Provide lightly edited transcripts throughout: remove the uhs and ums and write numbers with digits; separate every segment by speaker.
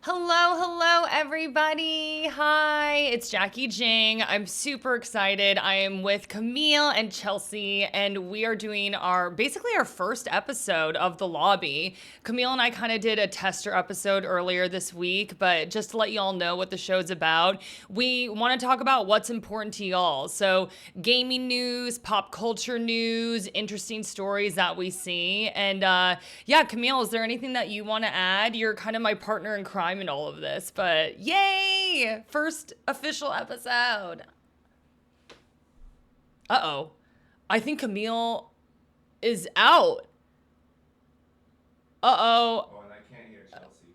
Speaker 1: Hello, everybody. Hi, it's Jackie Jing. I'm super excited. I am with Camille and Chelsea, and we are doing basically our first episode of The Lobby. Camille and I kind of did a tester episode earlier this week, but just to let y'all know what the show's about, we want to talk about what's important to y'all. So, gaming news, pop culture news, interesting stories that we see. And yeah, Camille, is there anything that you want to add? You're kind of my partner in crime in all of this, but yay! First official episode. Uh-oh. I think Camille is out. Uh-oh.
Speaker 2: Oh, and I can't hear Chelsea.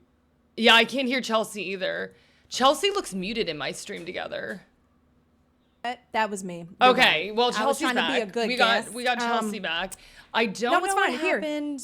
Speaker 1: Yeah, I can't hear Chelsea either. Chelsea looks muted in my stream together.
Speaker 3: That was me. You're
Speaker 1: Okay,
Speaker 3: right.
Speaker 1: well,
Speaker 3: I was
Speaker 1: Chelsea's
Speaker 3: trying
Speaker 1: back.
Speaker 3: to be a good
Speaker 1: we
Speaker 3: guest.
Speaker 1: got Chelsea back. I don't
Speaker 3: No,
Speaker 1: know
Speaker 3: it's
Speaker 1: what
Speaker 3: fine. Here.
Speaker 1: happened.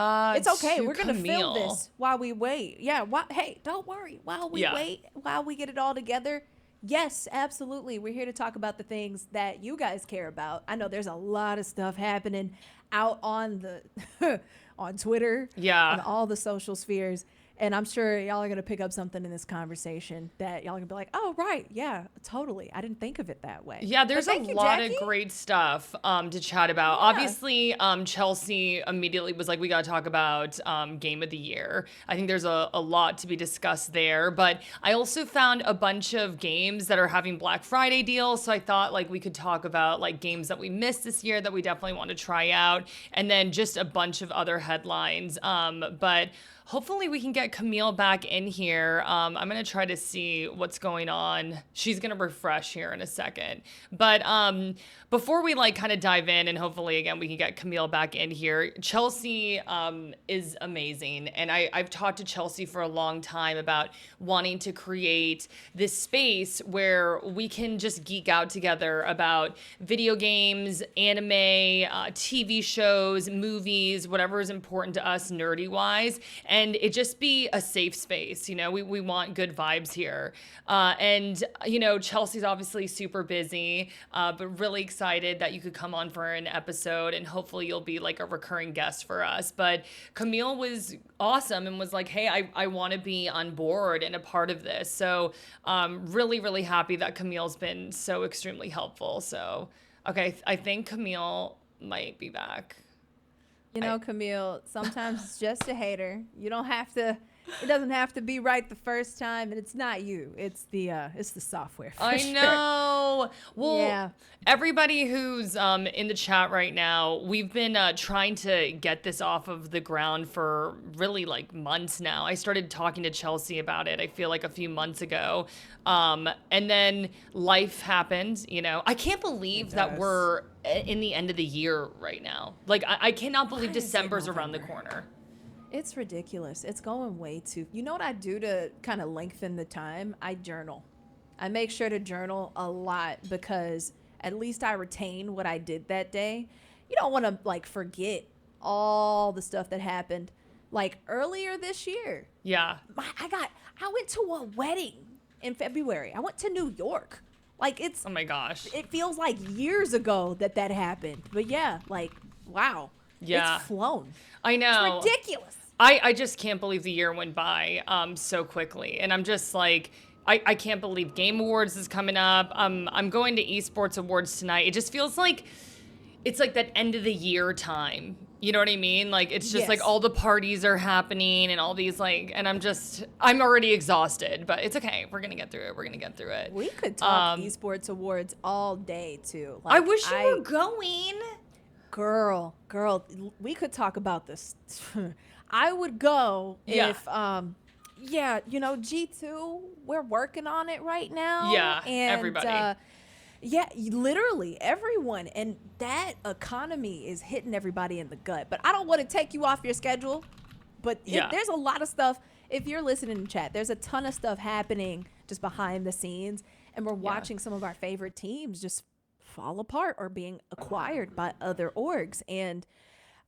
Speaker 3: It's okay.
Speaker 1: To
Speaker 3: We're gonna
Speaker 1: Camille.
Speaker 3: film this while we wait. Yeah. Hey, don't worry. While we wait, while we get it all together. Yes, absolutely. We're here to talk about the things that you guys care about. I know there's a lot of stuff happening out on the on Twitter.
Speaker 1: Yeah.
Speaker 3: On all the social spheres. And I'm sure y'all are going to pick up something in this conversation that y'all are going to be like, oh, right. Yeah, totally. I didn't think of it that way.
Speaker 1: Yeah, there's a
Speaker 3: Thank you,
Speaker 1: lot
Speaker 3: Jackie.
Speaker 1: of great stuff to chat about.
Speaker 3: Yeah.
Speaker 1: Obviously, Chelsea immediately was like, we got to talk about Game of the Year. I think there's a lot to be discussed there. But I also found a bunch of games that are having Black Friday deals. So I thought like we could talk about like games that we missed this year that we definitely want to try out. And then just a bunch of other headlines. But hopefully we can get Camille back in here. I'm going to try to see what's going on. She's going to refresh here in a second. But before we like kind of dive in and hopefully again we can get Camille back in here, Chelsea is amazing. And I've talked to Chelsea for a long time about wanting to create this space where we can just geek out together about video games, anime, TV shows, movies, whatever is important to us nerdy wise. And it just be a safe space. You know, we want good vibes here. And, you know, Chelsea's obviously super busy, but really excited that you could come on for an episode and hopefully you'll be like a recurring guest for us. But Camille was awesome and was like, hey, I want to be on board and a part of this. So really, really happy that Camille's been so extremely helpful. So, okay, I think Camille might be back.
Speaker 3: You know, Camille, sometimes it's just a hater. You don't have to, it doesn't have to be right the first time, and it's not you. It's the software. For
Speaker 1: I
Speaker 3: sure.
Speaker 1: know. Well,
Speaker 3: Yeah.
Speaker 1: everybody who's in the chat right now, we've been trying to get this off of the ground for really like months now. I started talking to Chelsea about it, I feel like a few months ago. And then life happened, you know. I can't believe that we're in the end of the year right now. Like, I cannot believe
Speaker 3: Why is it
Speaker 1: December's around the
Speaker 3: November?
Speaker 1: corner.
Speaker 3: It's ridiculous. It's going way too. You know what I do to kind of lengthen the time? I journal. I make sure to journal a lot because at least I retain what I did that day. You don't want to like forget all the stuff that happened. Like earlier this year,
Speaker 1: Yeah.
Speaker 3: I went to a wedding in February. I went to New York. Like
Speaker 1: Oh my gosh.
Speaker 3: it feels like years ago that happened. But yeah, like wow.
Speaker 1: Yeah.
Speaker 3: It's flown.
Speaker 1: I know.
Speaker 3: It's ridiculous.
Speaker 1: I just can't believe the year went by so quickly. And I'm just like, I can't believe Game Awards is coming up. I'm going to Esports Awards tonight. It just feels like it's like that end of the year time. You know what I mean? Like, it's just like
Speaker 3: Yes.
Speaker 1: all the parties are happening and all these like, and I'm already exhausted, but it's okay. We're going to get through it.
Speaker 3: We could talk esports awards all day too.
Speaker 1: I wish you were going.
Speaker 3: Girl, we could talk about this. I would go
Speaker 1: Yeah.
Speaker 3: if yeah, you know, G2, we're working on it right now.
Speaker 1: Yeah,
Speaker 3: and
Speaker 1: everybody.
Speaker 3: yeah, literally everyone, and that economy is hitting everybody in the gut. But I don't want to take you off your schedule, but
Speaker 1: Yeah.
Speaker 3: there's a lot of stuff. If you're listening in chat, there's a ton of stuff happening just behind the scenes, and we're watching some of our favorite teams just fall apart or being acquired by other orgs, and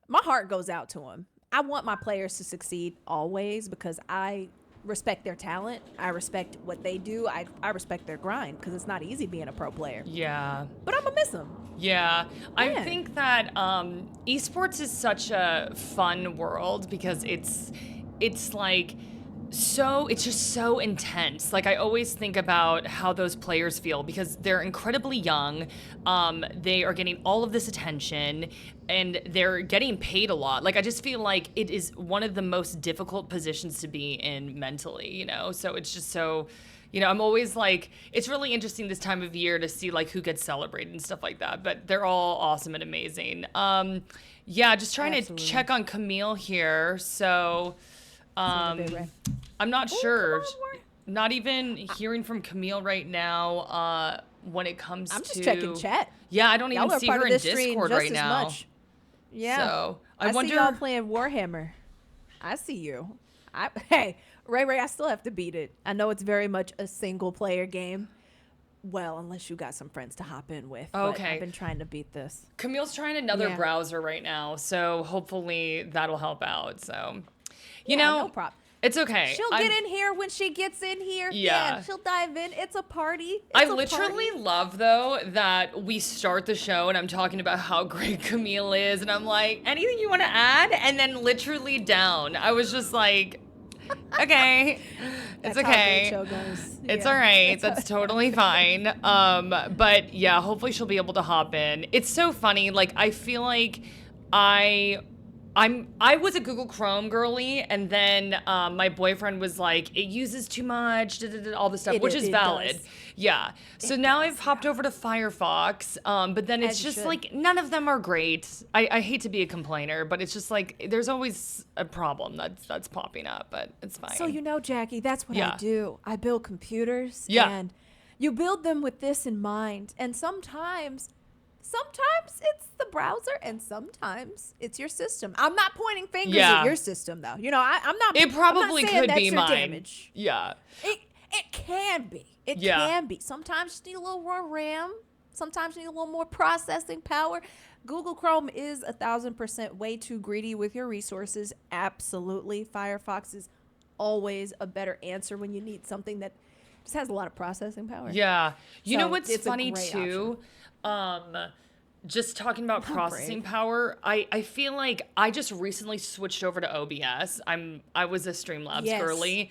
Speaker 3: my heart goes out to them. I want my players to succeed always because I respect their talent. I respect what they do. I respect their grind because it's not easy being a pro player.
Speaker 1: Yeah.
Speaker 3: But I'm gonna miss them.
Speaker 1: Yeah, I
Speaker 3: Man.
Speaker 1: think that esports is such a fun world because it's like it's just so intense. Like I always think about how those players feel because they're incredibly young. They are getting all of this attention and they're getting paid a lot. Like I just feel like it is one of the most difficult positions to be in mentally, you know? So it's just so, I'm always like, it's really interesting this time of year to see like who gets celebrated and stuff like that. But they're all awesome and amazing. Yeah, just trying
Speaker 3: Absolutely.
Speaker 1: to check on Camille here. So I'm not sure.
Speaker 3: Come on, War.
Speaker 1: Not even hearing from Camille right now when it comes to...
Speaker 3: I'm just checking chat.
Speaker 1: Yeah, I don't
Speaker 3: Y'all
Speaker 1: even
Speaker 3: are
Speaker 1: see
Speaker 3: part
Speaker 1: her
Speaker 3: of
Speaker 1: in
Speaker 3: this stream
Speaker 1: Discord
Speaker 3: just
Speaker 1: right
Speaker 3: as
Speaker 1: now.
Speaker 3: much. Yeah.
Speaker 1: So I
Speaker 3: see
Speaker 1: wonder...
Speaker 3: y'all playing Warhammer. I see you. Hey, Ray, I still have to beat it. I know it's very much a single player game. Well, unless you got some friends to hop in with. But
Speaker 1: Okay.
Speaker 3: I've been trying to beat this.
Speaker 1: Camille's trying another
Speaker 3: Yeah.
Speaker 1: browser right now, so hopefully that'll help out. So, you
Speaker 3: Yeah,
Speaker 1: know,
Speaker 3: no problem.
Speaker 1: it's okay.
Speaker 3: She'll get in here when she gets in here.
Speaker 1: Yeah.
Speaker 3: She'll dive in. It's a party.
Speaker 1: I literally love, though, that we start the show and I'm talking about how great Camille is, and I'm like, anything you want to add? And then literally down. I was just like, okay, it's
Speaker 3: That's how a
Speaker 1: okay.
Speaker 3: great show goes.
Speaker 1: It's
Speaker 3: Yeah.
Speaker 1: all right. That's totally fine. But yeah, hopefully she'll be able to hop in. It's so funny. Like, I feel like I was a Google Chrome girly, and then my boyfriend was like, it uses too much, all this stuff, which is valid.
Speaker 3: does.
Speaker 1: Yeah. So now I've hopped over to Firefox, but then it's
Speaker 3: As you
Speaker 1: just
Speaker 3: should.
Speaker 1: like none of them are great. I hate to be a complainer, but it's just like there's always a problem that's popping up, but it's fine.
Speaker 3: So Jackie, that's what
Speaker 1: Yeah.
Speaker 3: I do. I build computers.
Speaker 1: Yeah.
Speaker 3: And you build them with this in mind. And sometimes it's the browser and sometimes it's your system. I'm not pointing fingers
Speaker 1: Yeah.
Speaker 3: at your system though. I'm not.
Speaker 1: It probably
Speaker 3: I'm not saying
Speaker 1: could
Speaker 3: that's
Speaker 1: be
Speaker 3: your
Speaker 1: mine.
Speaker 3: damage.
Speaker 1: Yeah.
Speaker 3: It can be. It
Speaker 1: Yeah.
Speaker 3: can be. Sometimes you need a little more RAM. Sometimes you need a little more processing power. Google Chrome is 1,000% way too greedy with your resources. Absolutely. Firefox is always a better answer when you need something that just has a lot of processing power.
Speaker 1: Yeah. You know
Speaker 3: So
Speaker 1: what's
Speaker 3: it's a
Speaker 1: funny
Speaker 3: great
Speaker 1: too? Just talking about
Speaker 3: How
Speaker 1: processing
Speaker 3: brave.
Speaker 1: power, I feel like I just recently switched over to OBS. I was a Streamlabs
Speaker 3: Yes.
Speaker 1: girly.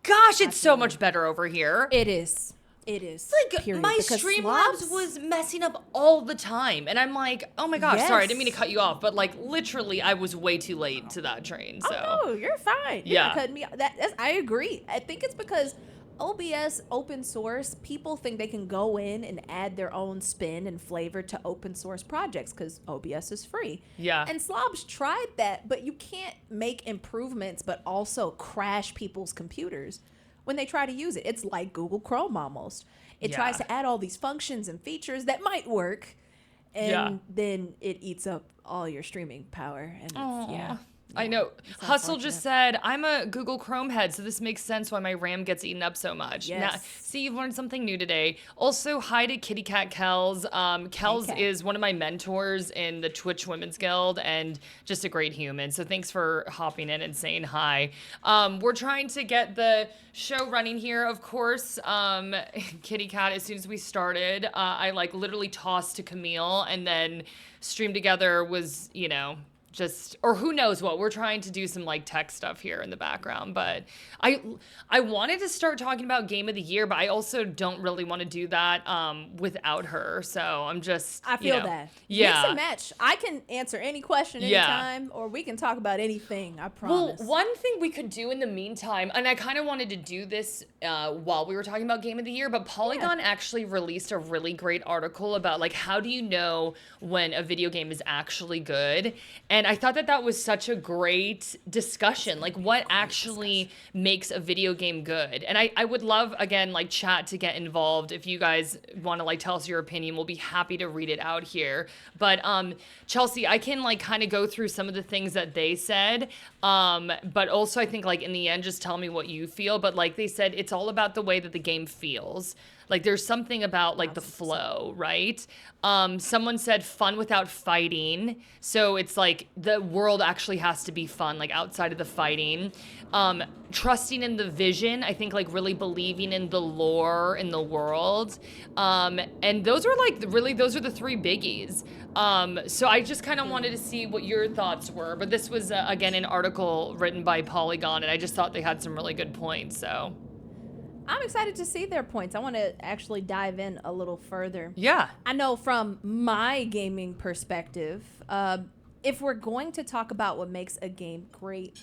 Speaker 1: Gosh, it's so much better over here.
Speaker 3: It is. It is.
Speaker 1: Like
Speaker 3: period,
Speaker 1: my
Speaker 3: because
Speaker 1: Streamlabs
Speaker 3: slobs-
Speaker 1: was messing up all the time, and I'm like, oh my gosh, sorry, I didn't mean to
Speaker 3: Yes.
Speaker 1: cut you off, but like literally, I was way too late to that train. So
Speaker 3: Oh no, you're fine. You're
Speaker 1: Yeah.
Speaker 3: not cutting me off. I agree. I think it's because OBS open source, people think they can go in and add their own spin and flavor to open source projects because OBS is free.
Speaker 1: Yeah.
Speaker 3: And Slobs tried that, but you can't make improvements but also crash people's computers when they try to use it. It's like Google Chrome almost. It tries
Speaker 1: Yeah.
Speaker 3: to add all these functions and features that might work, and
Speaker 1: Yeah.
Speaker 3: then it eats up all your streaming power. And
Speaker 1: Aw. I know. Hustle just said, I'm a Google Chrome head, so this makes sense why my RAM gets eaten up so much. Now,
Speaker 3: Yes.
Speaker 1: see, you've learned something new today. Also, hi to Kitty Cat Kells. Kells
Speaker 3: Cat.
Speaker 1: is one of my mentors in the Twitch Women's Guild and just a great human. So thanks for hopping in and saying hi. We're trying to get the show running here, of course. Kitty Cat, as soon as we started, I like literally tossed to Camille, and then Stream Together was, just, or who knows what. We're trying to do some like tech stuff here in the background, but I wanted to start talking about Game of the Year, but I also don't really want to do that without her. So I'm just,
Speaker 3: I feel that.
Speaker 1: Yeah.
Speaker 3: Mix and match. I can answer any question
Speaker 1: Yeah.
Speaker 3: anytime, or we can talk about anything. I
Speaker 1: Well,
Speaker 3: promise.
Speaker 1: one thing we could do in the meantime, and I kind of wanted to do this while we were talking about Game of the Year, but Polygon actually released a really great article about like how do you know when a video game is actually good, and I thought that was such a great discussion, like what actually makes a video game good. And I would love, again, like chat to get involved. If you guys want to like tell us your opinion, we'll be happy to read it out here. But Chelsea, I can like kind of go through some of the things that they said, but also I think like in the end, just tell me what you feel. But like they said, it's all about the way that the game feels. Like there's something about like the
Speaker 3: 1000%.
Speaker 1: flow, right? Someone said fun without fighting. So it's like the world actually has to be fun, like outside of the fighting. Trusting in the vision, I think like really believing in the lore in the world. And those are like really, those are the three biggies. So I just kind of wanted to see what your thoughts were. But this was, again, an article written by Polygon, and I just thought they had some really good points. So
Speaker 3: I'm excited to see their points. I want to actually dive in a little further.
Speaker 1: yeah.
Speaker 3: I know from my gaming perspective, if we're going to talk about what makes a game great,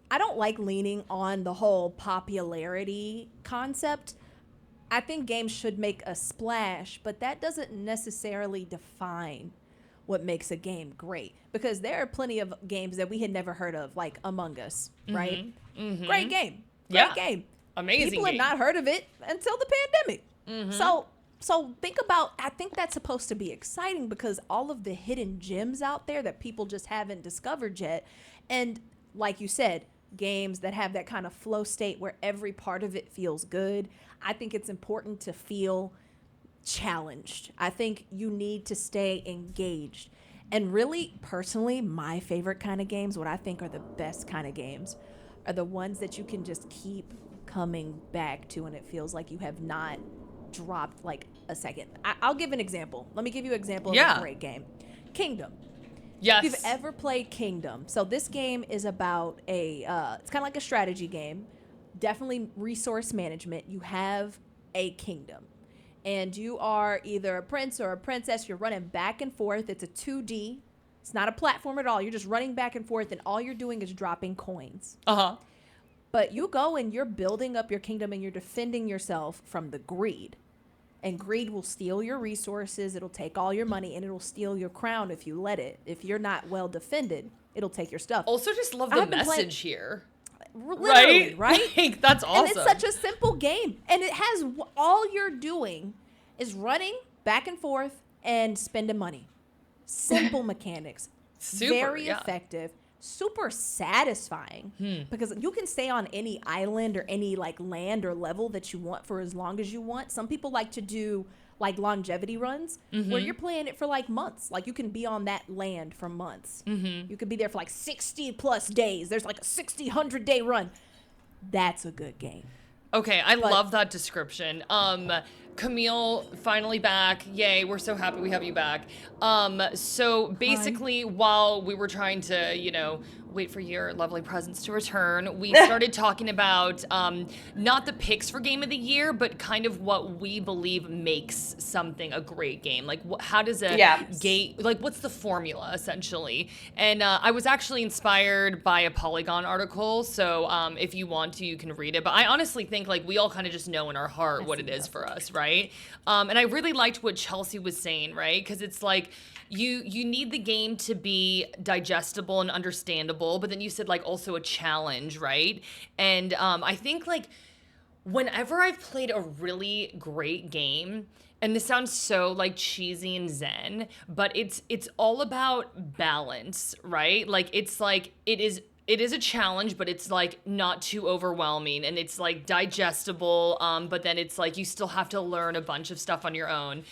Speaker 3: I don't like leaning on the whole popularity concept. I think games should make a splash, but that doesn't necessarily define what makes a game great, because there are plenty of games that we had never heard of, like Among Us, right? Great game. Great game.
Speaker 1: Amazing
Speaker 3: People had
Speaker 1: game.
Speaker 3: not heard of it until the pandemic. So think about, I think that's supposed to be exciting because all of the hidden gems out there that people just haven't discovered yet. And like you said, games that have that kind of flow state where every part of it feels good. I think it's important to feel challenged. I think you need to stay engaged. And really, personally, my favorite kind of games, what I think are the best kind of games, are the ones that you can just keep coming back to and it feels like you have not dropped like a second. I'll give an example. Let me give you an example of a great game. Kingdom.
Speaker 1: Yes.
Speaker 3: If you've ever played Kingdom. So this game is about it's kind of like a strategy game. Definitely resource management. You have a kingdom. And you are either a prince or a princess. You're running back and forth. It's a 2D. It's not a platform at all. You're just running back and forth, and all you're doing is dropping coins. But you go and you're building up your kingdom, and you're defending yourself from the greed. And greed will steal your resources. It'll take all your money, and it'll steal your crown if you let it. If you're not well defended, it'll take your stuff.
Speaker 1: Also, just love the message here.
Speaker 3: Literally, right?
Speaker 1: Like, that's awesome.
Speaker 3: And it's such a simple game. And it has, all you're doing is running back and forth and spending money. Simple mechanics. Very effective. Super satisfying. Because you can stay on any island or any like land or level that you want for as long as you want. Some people like to do like longevity runs where you're playing it for like months. Like you can be on that land for months. You could be there for like 60 plus days. There's like a 60, 100-day run. That's a good game.
Speaker 1: Okay, I love that description. Camille, finally back. Yay, we're so happy we have you back. So basically, while we were trying to, wait for your lovely presence to return, we started talking about not the picks for Game of the Year, but kind of what we believe makes something a great game. Like, how does a game, like, what's the formula, essentially? And I was actually inspired by a Polygon article, so if you want to, you can read it. But I honestly think, like, we all kind of just know in our heart what it is for us, right? And I really liked what Chelsea was saying, right? Because it's like, you need the game to be digestible and understandable, but then you said like also a challenge, right? And I think like whenever I've played a really great game, and this sounds so like cheesy and zen, but it's all about balance, right? Like it's like it is a challenge, but it's like not too overwhelming, and it's like digestible, but then it's like you still have to learn a bunch of stuff on your own.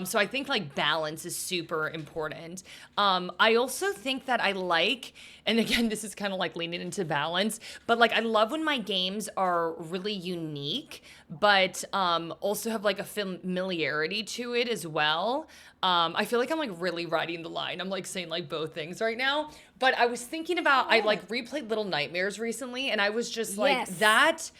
Speaker 1: So I think like balance is super important. I also think that I like, and again, this is kind of like leaning into balance, but like I love when my games are really unique, but also have like a familiarity to it as well. I feel like I'm like really riding the line. I'm like saying like both things right now. But I was thinking about, I like replayed Little Nightmares recently, and I was just like, that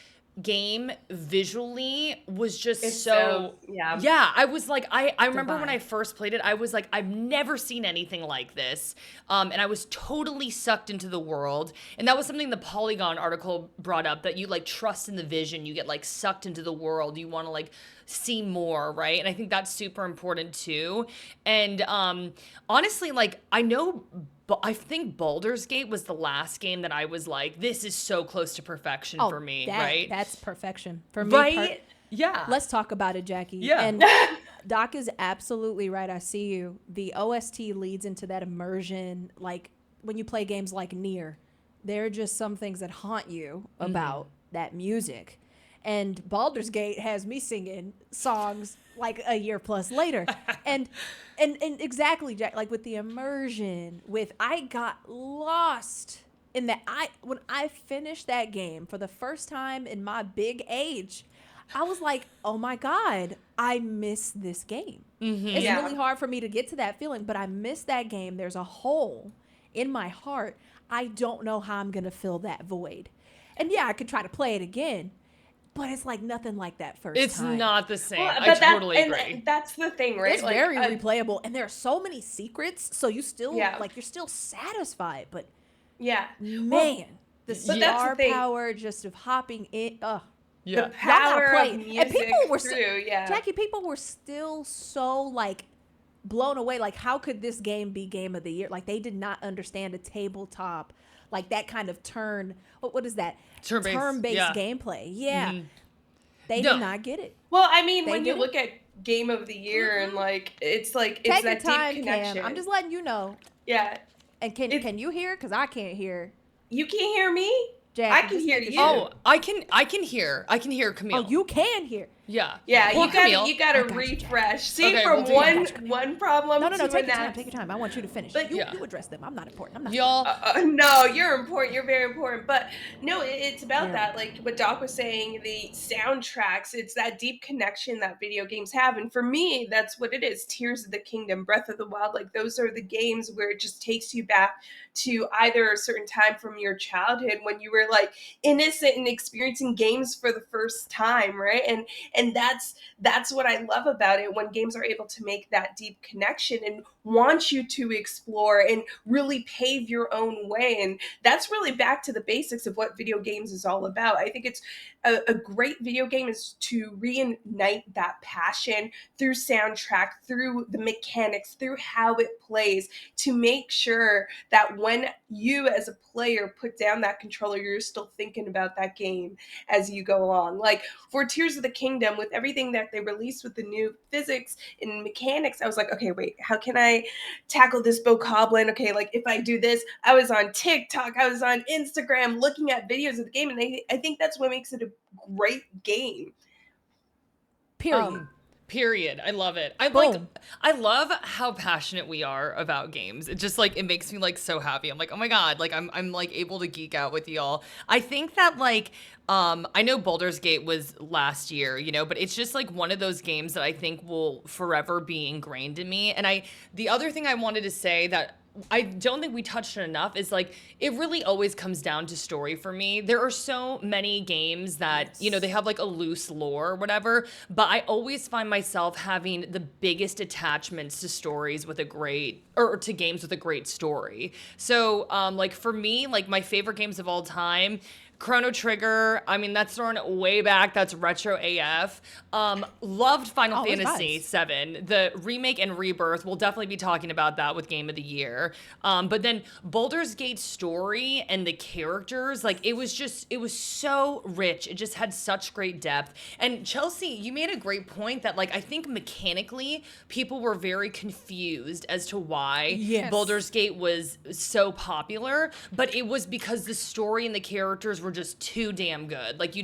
Speaker 1: game visually was just yeah, I was like, I remember when I first played it, I was like, I've never seen anything like this. And I was totally sucked into the world. And that was something the Polygon article brought up, that you like trust in the vision, you get like sucked into the world, you want to like see more, right? And I think that's super important too. And honestly, like I think Baldur's Gate was the last game that I was like, this is so close to perfection for me, right?
Speaker 3: That's perfection for me.
Speaker 1: Right? Yeah.
Speaker 3: Let's talk about it, Jackie.
Speaker 1: Yeah.
Speaker 3: And Doc is absolutely right. I see you. The OST leads into that immersion. Like when you play games like Nier, there are just some things that haunt you about that music. And Baldur's Gate has me singing songs like a year plus later. And exactly, Jack, like with the immersion, with I got lost in that. When I finished that game for the first time in my big age, I was like, oh my God, I miss this game. It's really hard for me to get to that feeling, but I miss that game. There's a hole in my heart. I don't know how I'm going to fill that void. And yeah, I could try to play it again, but it's like nothing like that first
Speaker 1: It's
Speaker 3: time.
Speaker 1: not the same.
Speaker 2: Well,
Speaker 1: I
Speaker 2: but
Speaker 1: totally
Speaker 2: and
Speaker 1: agree.
Speaker 2: that's the thing, right?
Speaker 3: It's very replayable, and there are so many secrets, so you still like you're still satisfied, but
Speaker 2: yeah,
Speaker 3: man, the
Speaker 2: but that's
Speaker 3: star
Speaker 2: the thing.
Speaker 3: power just of hopping in.
Speaker 1: Yeah.
Speaker 2: The power
Speaker 3: play
Speaker 2: of
Speaker 3: it.
Speaker 2: music
Speaker 3: And people were
Speaker 2: through,
Speaker 3: Jackie, people were still so like blown away. Like, how could this game be game of the year? Like, they did not understand a tabletop, like that kind of what is that? Turn-based gameplay. Yeah. They did not get it.
Speaker 2: Well, I mean, when you
Speaker 3: didn't.
Speaker 2: look at game of the year and it's
Speaker 3: Take
Speaker 2: that
Speaker 3: your time,
Speaker 2: deep connection.
Speaker 3: Cam. I'm just letting you know.
Speaker 2: Yeah.
Speaker 3: And can you hear? Because I can't hear.
Speaker 2: You can't hear me?
Speaker 3: Jackie,
Speaker 2: I can
Speaker 3: just
Speaker 2: hear
Speaker 3: making
Speaker 2: you.
Speaker 3: sure.
Speaker 1: Oh, I can hear Camille.
Speaker 3: Oh, you can hear.
Speaker 1: Yeah.
Speaker 2: Yeah,
Speaker 1: Poor Camille.
Speaker 2: you gotta
Speaker 3: I got you,
Speaker 2: refresh. See,
Speaker 1: Okay,
Speaker 2: from
Speaker 1: we'll do
Speaker 2: one problem
Speaker 3: No,
Speaker 2: to
Speaker 3: take your time.
Speaker 2: another.
Speaker 3: Take your time. I want you to finish.
Speaker 2: But
Speaker 3: You address them. I'm not important. I'm not.
Speaker 1: Y'all,
Speaker 2: No, you're important. You're very important. But no, it's about
Speaker 3: Yeah.
Speaker 2: that. Like what Doc was saying, the soundtracks, it's that deep connection that video games have. And for me, that's what it is. Tears of the Kingdom, Breath of the Wild, like those are the games where it just takes you back to either a certain time from your childhood when you were like innocent and experiencing games for the first time, right? And that's what I love about it, when games are able to make that deep connection and want you to explore and really pave your own way. And that's really back to the basics of what video games is all about. I think it's a great video game is to reignite that passion through soundtrack, through the mechanics, through how it plays, to make sure that when you as a player put down that controller, you're still thinking about that game as you go along. Like for Tears of the Kingdom, with everything that they released with the new physics and mechanics, I was like, okay, wait, how can I tackle this bokoblin? Okay, like if I do this, I was on TikTok, I was on Instagram looking at videos of the game, and I think that's what makes it a great game.
Speaker 3: Period.
Speaker 1: Period. I love it. I love how passionate we are about games. It just like, it makes me like so happy. I'm like, oh my God, like I'm like able to geek out with y'all. I think that like, I know Baldur's Gate was last year, you know, but it's just like one of those games that I think will forever be ingrained in me. And the other thing I wanted to say that I don't think we touched on enough is like, it really always comes down to story for me. There are so many games that, you know, they have like a loose lore or whatever, but I always find myself having the biggest attachments to stories with or to games with a great story. So, like for me, like my favorite games of all time, Chrono Trigger, I mean, that's thrown way back. That's retro AF. Loved Final Fantasy VII. The remake and rebirth, we'll definitely be talking about that with Game of the Year. But then Baldur's Gate story and the characters, like it was so rich. It just had such great depth. And Chelsea, you made a great point that like, I think mechanically people were very confused as to why Baldur's Gate was so popular, but it was because the story and the characters were just too damn good. Like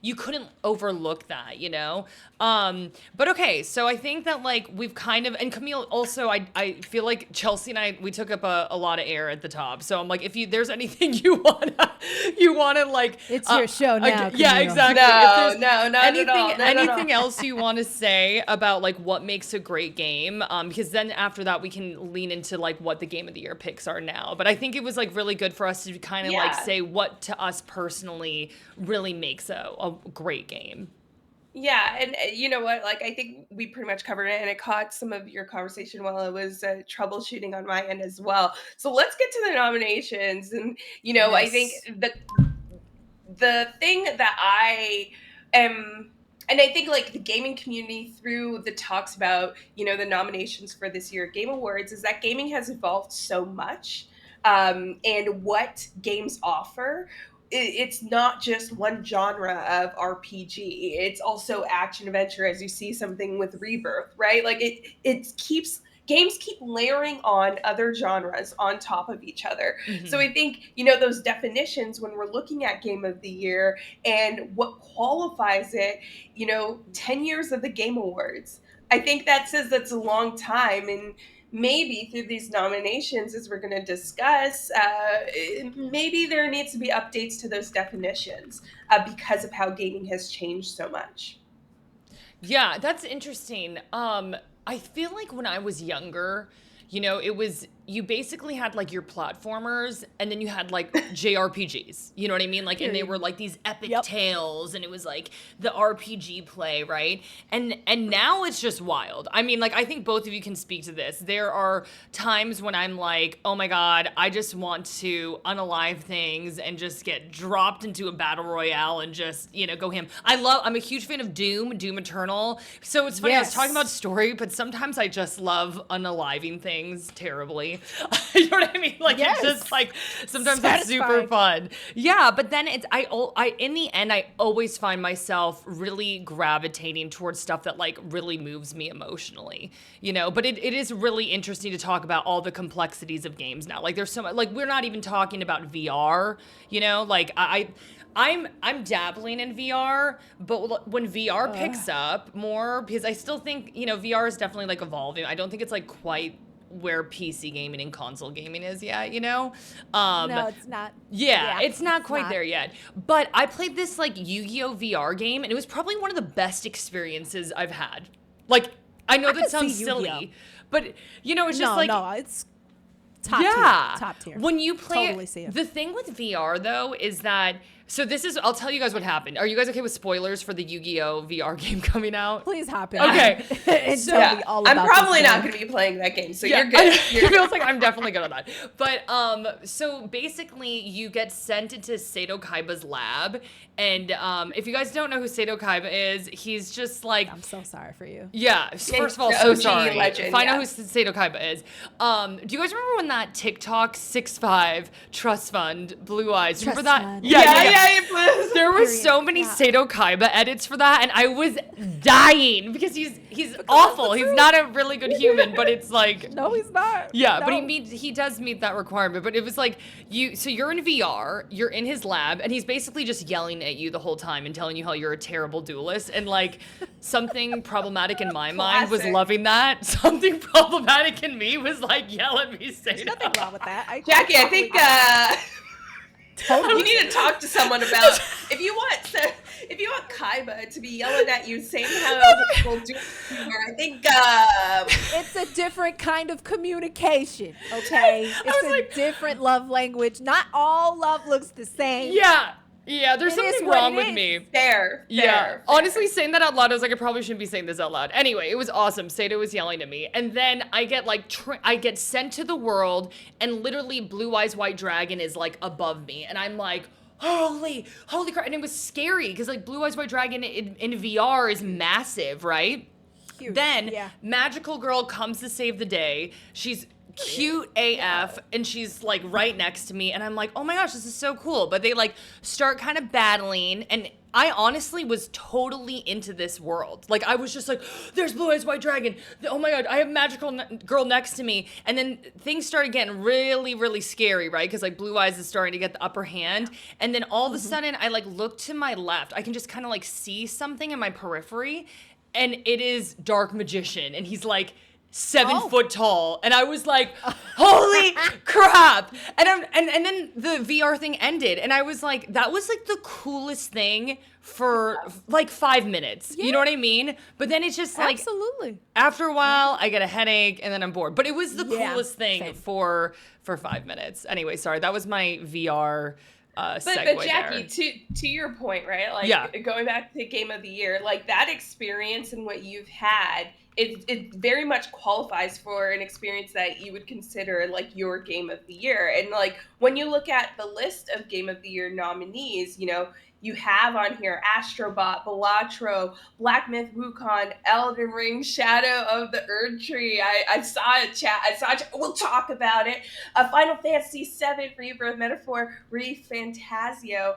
Speaker 1: you couldn't overlook that, you know? But okay, so I think that like we've kind of, and Camille also, I feel like Chelsea and I, we took up a lot of air at the top. So I'm like, if there's anything you wanna like,
Speaker 3: It's your show now.
Speaker 1: yeah,
Speaker 3: Camille.
Speaker 1: exactly.
Speaker 2: No, not at all.
Speaker 1: Anything else you want to say about like what makes a great game? Because then after that we can lean into like what the Game of the Year picks are now. But I think it was like really good for us to kind of like say what to us personally really makes a great game.
Speaker 2: Yeah, and you know what? Like, I think we pretty much covered it, and it caught some of your conversation while I was troubleshooting on my end as well. So let's get to the nominations, and you know, I think the thing that I am, and I think like the gaming community through the talks about, you know, the nominations for this year Game Awards, is that gaming has evolved so much, and what games offer. It's not just one genre of RPG. It's also action adventure, as you see something with Rebirth, right? Like it keeps games keep layering on other genres on top of each other. So
Speaker 1: Mhm.
Speaker 2: I think, those definitions when we're looking at Game of the Year and what qualifies it, 10 years of the Game Awards. I think that says that's a long time. And maybe through these nominations, as we're going to discuss, maybe there needs to be updates to those definitions because of how gaming has changed so much.
Speaker 1: Yeah, that's interesting. I feel like when I was younger, it was you basically had like your platformers and then you had like JRPGs. You know what I mean? Like, and they were like these epic
Speaker 3: Yep.
Speaker 1: tales, and it was like the RPG play, right? And now it's just wild. I mean, like I think both of you can speak to this. There are times when I'm like, oh my God, I just want to unalive things and just get dropped into a battle royale and just, go ham. I'm a huge fan of Doom Eternal. So it's funny, I was talking about story, but sometimes I just love unaliving things terribly. You know what I mean? Like
Speaker 3: Yes.
Speaker 1: it's just like sometimes it's super
Speaker 3: Satisfying.
Speaker 1: fun. Yeah, but then I in the end I always find myself really gravitating towards stuff that like really moves me emotionally. But it is really interesting to talk about all the complexities of games now. Like there's so much, like we're not even talking about VR, like I'm dabbling in VR, but when VR picks up more, because I still think, VR is definitely like evolving. I don't think it's like quite where PC gaming and console gaming is yet,
Speaker 3: No, it's not.
Speaker 1: Yeah, it's not
Speaker 3: it's
Speaker 1: quite
Speaker 3: not.
Speaker 1: there yet. But I played this like Yu-Gi-Oh VR game, and it was probably one of the best experiences I've had. Like, I know that
Speaker 3: could
Speaker 1: sounds
Speaker 3: see Yu-Gi-Oh.
Speaker 1: silly, but it's just
Speaker 3: No,
Speaker 1: like
Speaker 3: it's top
Speaker 1: yeah.
Speaker 3: tier. Top tier.
Speaker 1: When you play
Speaker 3: Totally see it.
Speaker 1: the thing with VR though is that I'll tell you guys what happened. Are you guys okay with spoilers for the Yu-Gi-Oh VR game coming out?
Speaker 3: Please hop in.
Speaker 1: Okay.
Speaker 3: and
Speaker 1: So-
Speaker 3: tell me all
Speaker 2: I'm
Speaker 3: about
Speaker 2: probably
Speaker 3: this
Speaker 2: not
Speaker 3: game.
Speaker 2: going to be playing that game, so
Speaker 1: Yeah,
Speaker 2: you're good.
Speaker 1: It feels like I'm definitely good on that. But so basically, you get sent into Sato Kaiba's lab, and if you guys don't know who Sato Kaiba is, he's just like
Speaker 3: I'm so sorry for you.
Speaker 1: yeah. First of all,
Speaker 2: the
Speaker 1: so
Speaker 2: OG
Speaker 1: sorry.
Speaker 2: legend,
Speaker 1: Find out
Speaker 2: yeah.
Speaker 1: who Sato Kaiba is. Do you guys remember when that TikTok 6'5" trust fund Blue Eyes? Remember
Speaker 3: Trust
Speaker 1: that?
Speaker 3: fund.
Speaker 2: Yeah, it was.
Speaker 1: There was
Speaker 3: Period.
Speaker 1: so many
Speaker 3: Yeah.
Speaker 1: Sato Kaiba edits for that, and I was dying because he's awful. He's not a really good human, but it's like
Speaker 3: No, he's not.
Speaker 1: yeah,
Speaker 3: no.
Speaker 1: but he does meet that requirement. But it was like you're in VR, you're in his lab, and he's basically just yelling at you the whole time and telling you how you're a terrible duelist. And like something problematic in my mind was
Speaker 2: Classic.
Speaker 1: loving that. Something problematic in me was like yell at me, say
Speaker 3: Nothing wrong with that.
Speaker 2: Jackie, I think you need to talk to someone about if you want Kaiba to be yelling at you, saying how people do. I think
Speaker 3: It's a different kind of communication, okay? It's
Speaker 1: was like-
Speaker 3: different love language. Not all love looks the same.
Speaker 1: yeah. There's
Speaker 3: It is
Speaker 1: something
Speaker 3: what
Speaker 1: wrong
Speaker 3: it
Speaker 1: with
Speaker 3: is.
Speaker 1: me.
Speaker 2: fair.
Speaker 1: Yeah. Honestly, saying that out loud, I was like, I probably shouldn't be saying this out loud. Anyway, it was awesome. Sato was yelling at me. And then I get like, I get sent to the world, and literally Blue Eyes White Dragon is like above me. And I'm like, holy crap. And it was scary because like Blue Eyes White Dragon in VR is massive, right?
Speaker 3: Huge.
Speaker 1: Then
Speaker 3: yeah.
Speaker 1: Magical Girl comes to save the day. She's cute AF, and she's like right next to me, and I'm like, oh my gosh, this is so cool. But they like start kind of battling, and I honestly was totally into this world. Like I was just like, there's Blue Eyes White Dragon. Oh my god, I have Magical Girl next to me. And then things started getting really, really scary, right? Because like Blue Eyes is starting to get the upper hand. And then all of a sudden, I like look to my left. I can just kind of like see something in my periphery, and it is Dark Magician, and he's like 7 foot tall, and I was like, holy crap. And then the VR thing ended, and I was like, that was like the coolest thing for like 5 minutes. You know what I mean? But then it's just like
Speaker 3: Absolutely.
Speaker 1: after a while I get a headache and then I'm bored. But it was the
Speaker 3: Yeah,
Speaker 1: coolest thing
Speaker 3: same.
Speaker 1: for 5 minutes. Anyway, sorry, that was my VR
Speaker 2: But
Speaker 1: segue
Speaker 2: Jackie,
Speaker 1: there.
Speaker 2: to your point, right? Like
Speaker 1: Yeah.
Speaker 2: going back to Game of the Year, like that experience and what you've had, it very much qualifies for an experience that you would consider like your Game of the Year. And like when you look at the list of Game of the Year nominees, you have on here Astro Bot, Balatro, Black Myth Wukong, Elden Ring, Shadow of the Erd Tree. I saw a chat. We'll talk about it. Final Fantasy VII, Rebirth, Metaphor, Fantasio.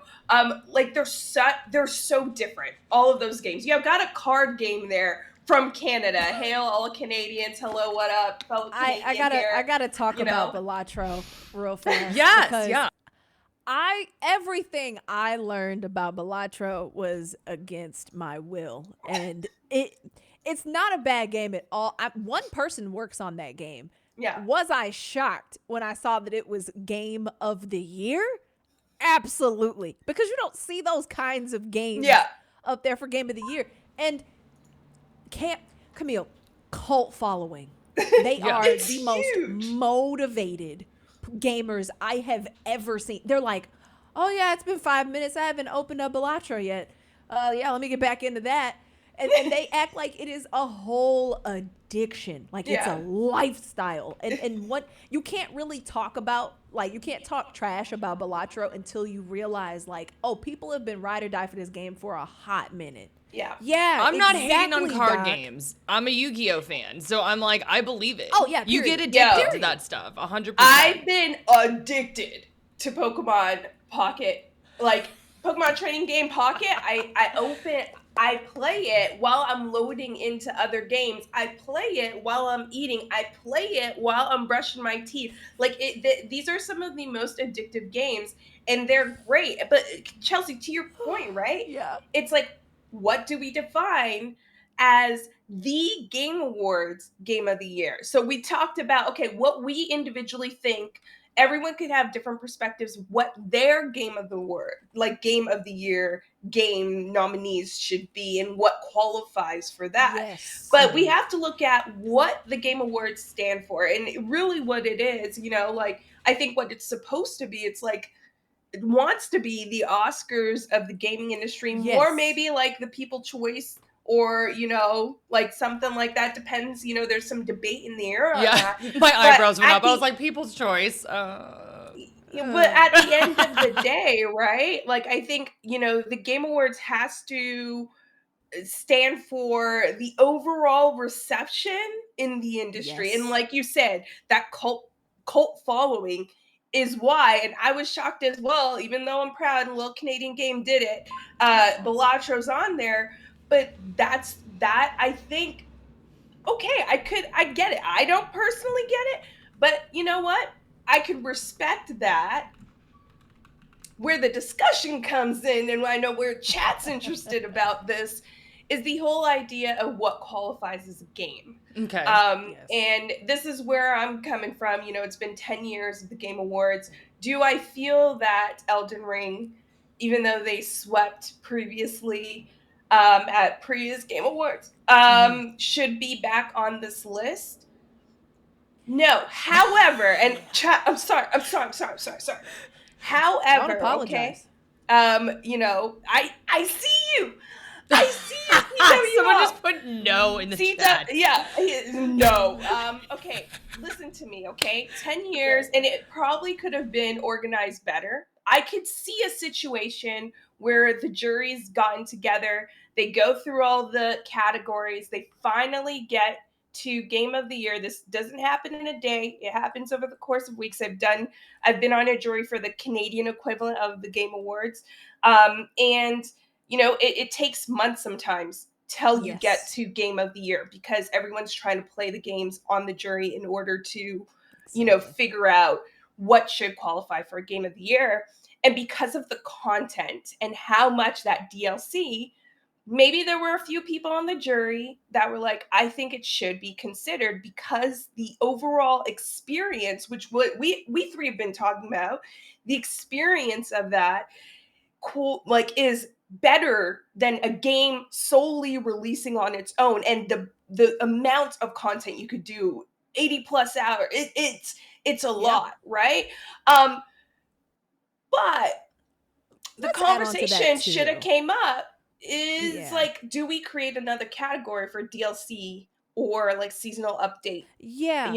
Speaker 2: Like they're so different. All of those games. You have got a card game there from Canada. Hail all Canadians. Hello, what up? Fellow Canadian
Speaker 3: I gotta talk
Speaker 2: you
Speaker 3: about
Speaker 2: know?
Speaker 3: Balatro real fast.
Speaker 1: Yes,
Speaker 3: because
Speaker 1: yeah.
Speaker 3: everything I learned about Balatro was against my will, and it's not a bad game at all. One person works on that game.
Speaker 2: Yeah.
Speaker 3: Was I shocked when I saw that it was Game of the Year? Absolutely, because you don't see those kinds of games
Speaker 2: Yeah.
Speaker 3: up there for Game of the Year. And Camille, cult following. They
Speaker 1: Yeah.
Speaker 3: are
Speaker 2: It's
Speaker 3: the most
Speaker 2: huge.
Speaker 3: motivated gamers I have ever seen. They're like, oh yeah, it's been 5 minutes. I haven't opened up Balatro yet. Yeah, let me get back into that. And they act like it is a whole addiction. Like it's a
Speaker 2: Yeah.
Speaker 3: lifestyle. And what you can't really talk about, like you can't talk trash about Balatro until you realize like, oh, people have been ride or die for this game for a hot minute.
Speaker 2: Yeah.
Speaker 3: Yeah,
Speaker 1: I'm not hating on
Speaker 3: exactly,
Speaker 1: card
Speaker 3: Doc.
Speaker 1: games. I'm a Yu-Gi-Oh fan, so I'm like, I believe it.
Speaker 3: Oh, yeah,
Speaker 1: you get
Speaker 3: period.
Speaker 1: addicted
Speaker 2: Yeah.
Speaker 1: to that stuff, 100%.
Speaker 2: I've been addicted to Pokemon Pocket. Like, Pokemon Trading Game Pocket, I play it while I'm loading into other games. I play it while I'm eating. I play it while I'm brushing my teeth. Like, these are some of the most addictive games, and they're great. But, Chelsea, to your point, right?
Speaker 3: Yeah.
Speaker 2: It's like, what do we define as the Game Awards Game of the Year? So we talked about, okay, what we individually think. Everyone could have different perspectives what their game of the year game nominees should be and what qualifies for that.
Speaker 3: Yes.
Speaker 2: But we have to look at what the Game Awards stand for, and really what it is, like I think what it's supposed to be, it's like it wants to be the Oscars of the gaming industry,
Speaker 3: Yes.
Speaker 2: more maybe like the People Choice or, like something like that. Depends, there's some debate in the air on
Speaker 1: Yeah,
Speaker 2: that.
Speaker 1: my
Speaker 2: But
Speaker 1: eyebrows went
Speaker 2: at
Speaker 1: up. I was
Speaker 2: the-
Speaker 1: like, People's Choice.
Speaker 2: But at the end of the day, right? Like, I think, the Game Awards has to stand for the overall reception in the industry.
Speaker 3: Yes.
Speaker 2: And like you said, that cult following is why, and I was shocked as well, even though I'm proud, a little Canadian game did it. Balatro's on there, but that I think, okay, I get it. I don't personally get it, but you know what? I could respect that. Where the discussion comes in, and I know where chat's interested about this, is the whole idea of what qualifies as a game.
Speaker 1: Okay.
Speaker 3: Yes.
Speaker 2: And this is where I'm coming from. It's been 10 years of the Game Awards. Do I feel that Elden Ring, even though they swept previously at previous Game Awards, should be back on this list? No. However, and I'm sorry. However,
Speaker 3: Don't apologize.
Speaker 2: okay, I see you. I see you.
Speaker 1: Someone just put no in the chat.
Speaker 2: Yeah, no. Okay, listen to me, okay? 10 years, and it probably could have been organized better. I could see a situation where the jury's gotten together, they go through all the categories, they finally get to Game of the Year. This doesn't happen in a day. It happens over the course of weeks. I've been on a jury for the Canadian equivalent of the Game Awards. And it takes months sometimes till you get to Game of the Year, because everyone's trying to play the games on the jury in order to, figure out what should qualify for a Game of the Year. And because of the content and how much that DLC, maybe there were a few people on the jury that were like, I think it should be considered, because the overall experience, which what we three have been talking about, the experience of that is better than a game solely releasing on its own. And the amount of content you could do, 80 plus hours, it's a lot, right? But the
Speaker 3: Let's add on to that,
Speaker 2: conversation
Speaker 3: too.
Speaker 2: should have came up is
Speaker 3: Yeah.
Speaker 2: like, do we create another category for DLC or like seasonal update?
Speaker 3: Yeah.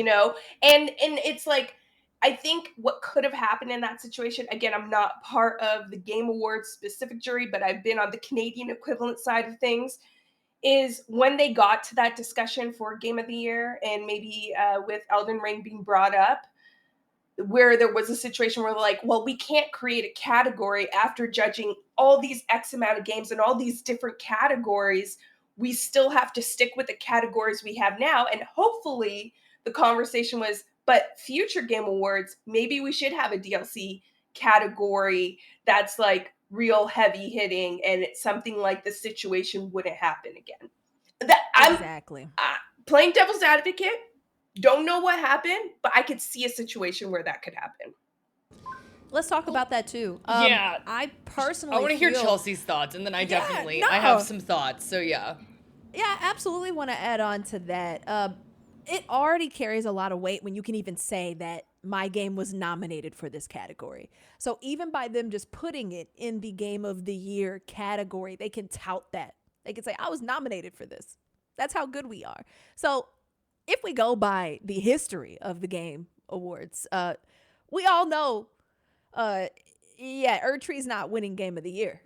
Speaker 2: And it's like, I think what could have happened in that situation, again, I'm not part of the Game Awards specific jury, but I've been on the Canadian equivalent side of things, is when they got to that discussion for Game of the Year, and maybe with Elden Ring being brought up, where there was a situation where they're like, well, we can't create a category after judging all these X amount of games and all these different categories. we still have to stick with the categories we have now. And hopefully the conversation was, but future Game Awards, maybe we should have a DLC category that's like real heavy hitting, and it's something like the situation wouldn't happen again. That
Speaker 3: Exactly.
Speaker 2: I'm playing devil's advocate. Don't know what happened, but I could see a situation where that could happen.
Speaker 3: Let's talk about that too.
Speaker 1: Yeah.
Speaker 3: I personally
Speaker 1: I want to hear
Speaker 3: feel-
Speaker 1: Chelsea's thoughts, and then I definitely
Speaker 3: no.
Speaker 1: I have some thoughts. So yeah.
Speaker 3: Yeah, I absolutely want to add on to that. It already carries a lot of weight when you can even say that my game was nominated for this category. So even by them just putting it in the Game of the Year category, they can tout that. They can say, I was nominated for this. That's how good we are. So if we go by the history of the Game Awards, we all know, Erdtree's not winning Game of the Year.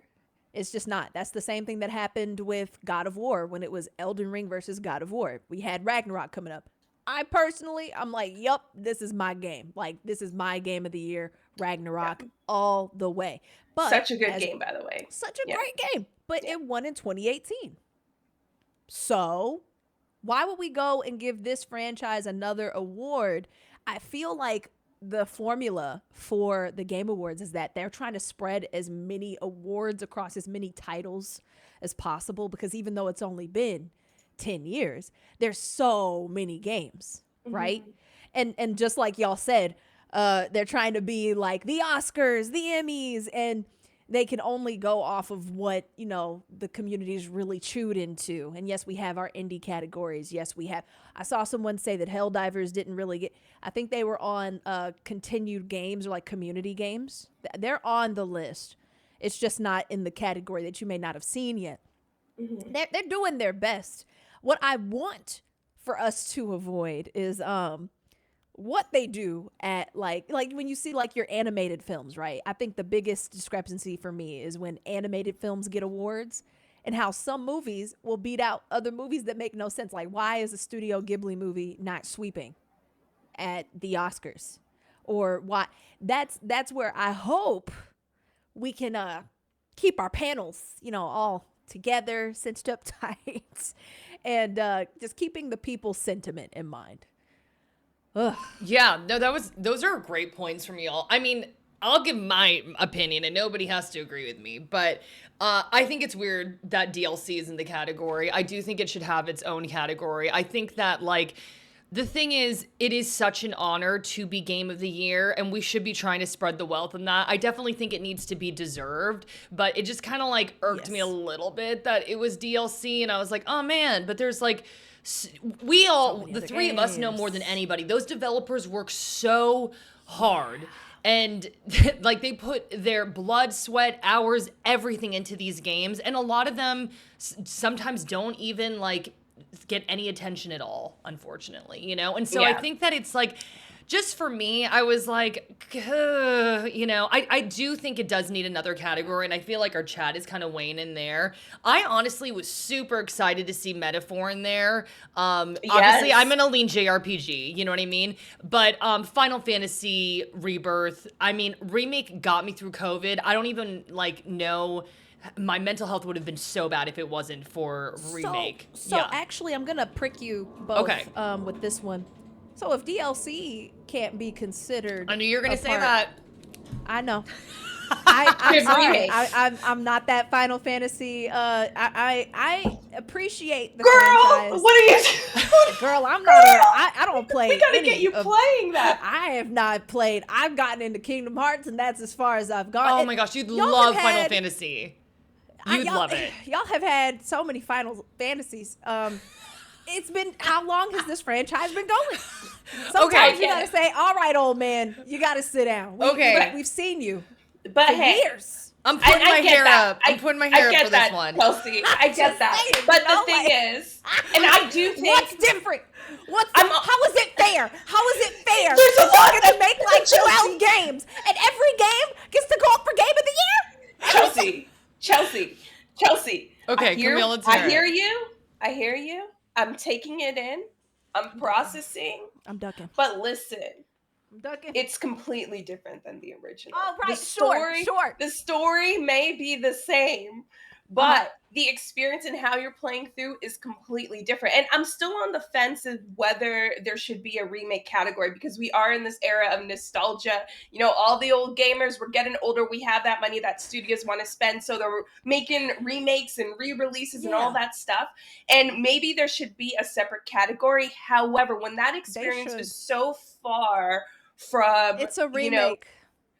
Speaker 3: It's just not. That's the same thing that happened with God of War when it was Elden Ring versus God of War. We had Ragnarok coming up. I'm like, yup, this is my game. Like, this is my Game of the Year, Ragnarok, all the way. But
Speaker 2: such a good game, by the way.
Speaker 3: Such a great game. But it won in 2018. So why would we go and give this franchise another award? I feel like the formula for the Game Awards is that they're trying to spread as many awards across as many titles as possible, because even though it's only been 10 years, there's so many games, right? And just like y'all said, they're trying to be like the Oscars, the Emmys, and they can only go off of what, you know, the community's really chewed into. And yes, we have our indie categories. Yes, we have. I saw someone say that Helldivers didn't really get, I think they were on continued games or like community games. They're on the list. It's just not in the category that you may not have seen yet. They're doing their best. What I want for us to avoid is what they do at like when you see like your animated films, right? I think the biggest discrepancy for me is when animated films get awards and how some movies will beat out other movies that make no sense. Like, why is a Studio Ghibli movie not sweeping at the Oscars? Or why? That's where I hope we can keep our panels, you know, all together, cinched up tight, and just keeping the people's sentiment in mind. Ugh.
Speaker 1: Yeah, no, those are great points from y'all. I mean, I'll give my opinion, and nobody has to agree with me, but I think it's weird that DLC is in the category. I do think it should have its own category. I think that, like, the thing is, it is such an honor to be Game of the Year, and we should be trying to spread the wealth in that. I definitely think it needs to be deserved, but it just kind of, like, irked me a little bit that it was DLC, and I was like, oh, man, but there's, like, we all, the three of us know more than anybody. Those developers work so hard, and like they put their blood, sweat, hours, everything into these games, and a lot of them sometimes don't even like get any attention at all, unfortunately, you know? And so I think that it's like, just for me, I was like, you know, I do think it does need another category, and I feel like our chat is kind of weighing in there. I honestly was super excited to see Metaphor in there. Obviously, I'm gonna lean JRPG, you know what I mean? But Final Fantasy Rebirth, I mean, Remake got me through COVID. I don't even, like, know... My mental health would have been so bad if it wasn't for Remake.
Speaker 3: So actually, I'm gonna prick you both with this one. So if DLC can't be considered,
Speaker 1: I knew you were gonna say that.
Speaker 3: I know. I'm sorry. I'm not that Final Fantasy. I appreciate the franchise.
Speaker 2: What are you?
Speaker 3: Girl, I'm not. I don't play.
Speaker 2: We gotta get you playing that.
Speaker 3: I have not played. I've gotten into Kingdom Hearts, and that's as far as I've gone.
Speaker 1: Oh my gosh, you'd love Final Fantasy. You'd love it.
Speaker 3: Y'all have had so many Final Fantasies. It's been, how long has this franchise been going? Sometimes you gotta say, all right, old man, you gotta sit down. We've seen you
Speaker 2: for
Speaker 3: years.
Speaker 1: I'm putting my hair up. I'm putting my hair up for this one.
Speaker 2: Chelsea, I get that. But the thing is, and I do think...
Speaker 3: What's different? How is it fair? How is it fair?
Speaker 2: There's a lot
Speaker 3: to make like 12 games, and every game gets to go up for Game of the Year?
Speaker 2: Chelsea.
Speaker 1: Okay, Camille, let's hear it.
Speaker 2: I hear you. I'm taking it in. I'm processing.
Speaker 3: I'm ducking.
Speaker 2: But listen,
Speaker 3: I'm ducking.
Speaker 2: It's completely different than the original.
Speaker 3: Oh, right.
Speaker 2: Sure. The story may be the same, but the experience and how you're playing through is completely different. And I'm still on the fence of whether there should be a remake category, because we are in this era of nostalgia. You know, all the old gamers, we're getting older. We have that money that studios want to spend. So they're making remakes and re-releases and all that stuff. And maybe there should be a separate category. However, when that experience is so far from,
Speaker 3: it's a remake.
Speaker 2: you know,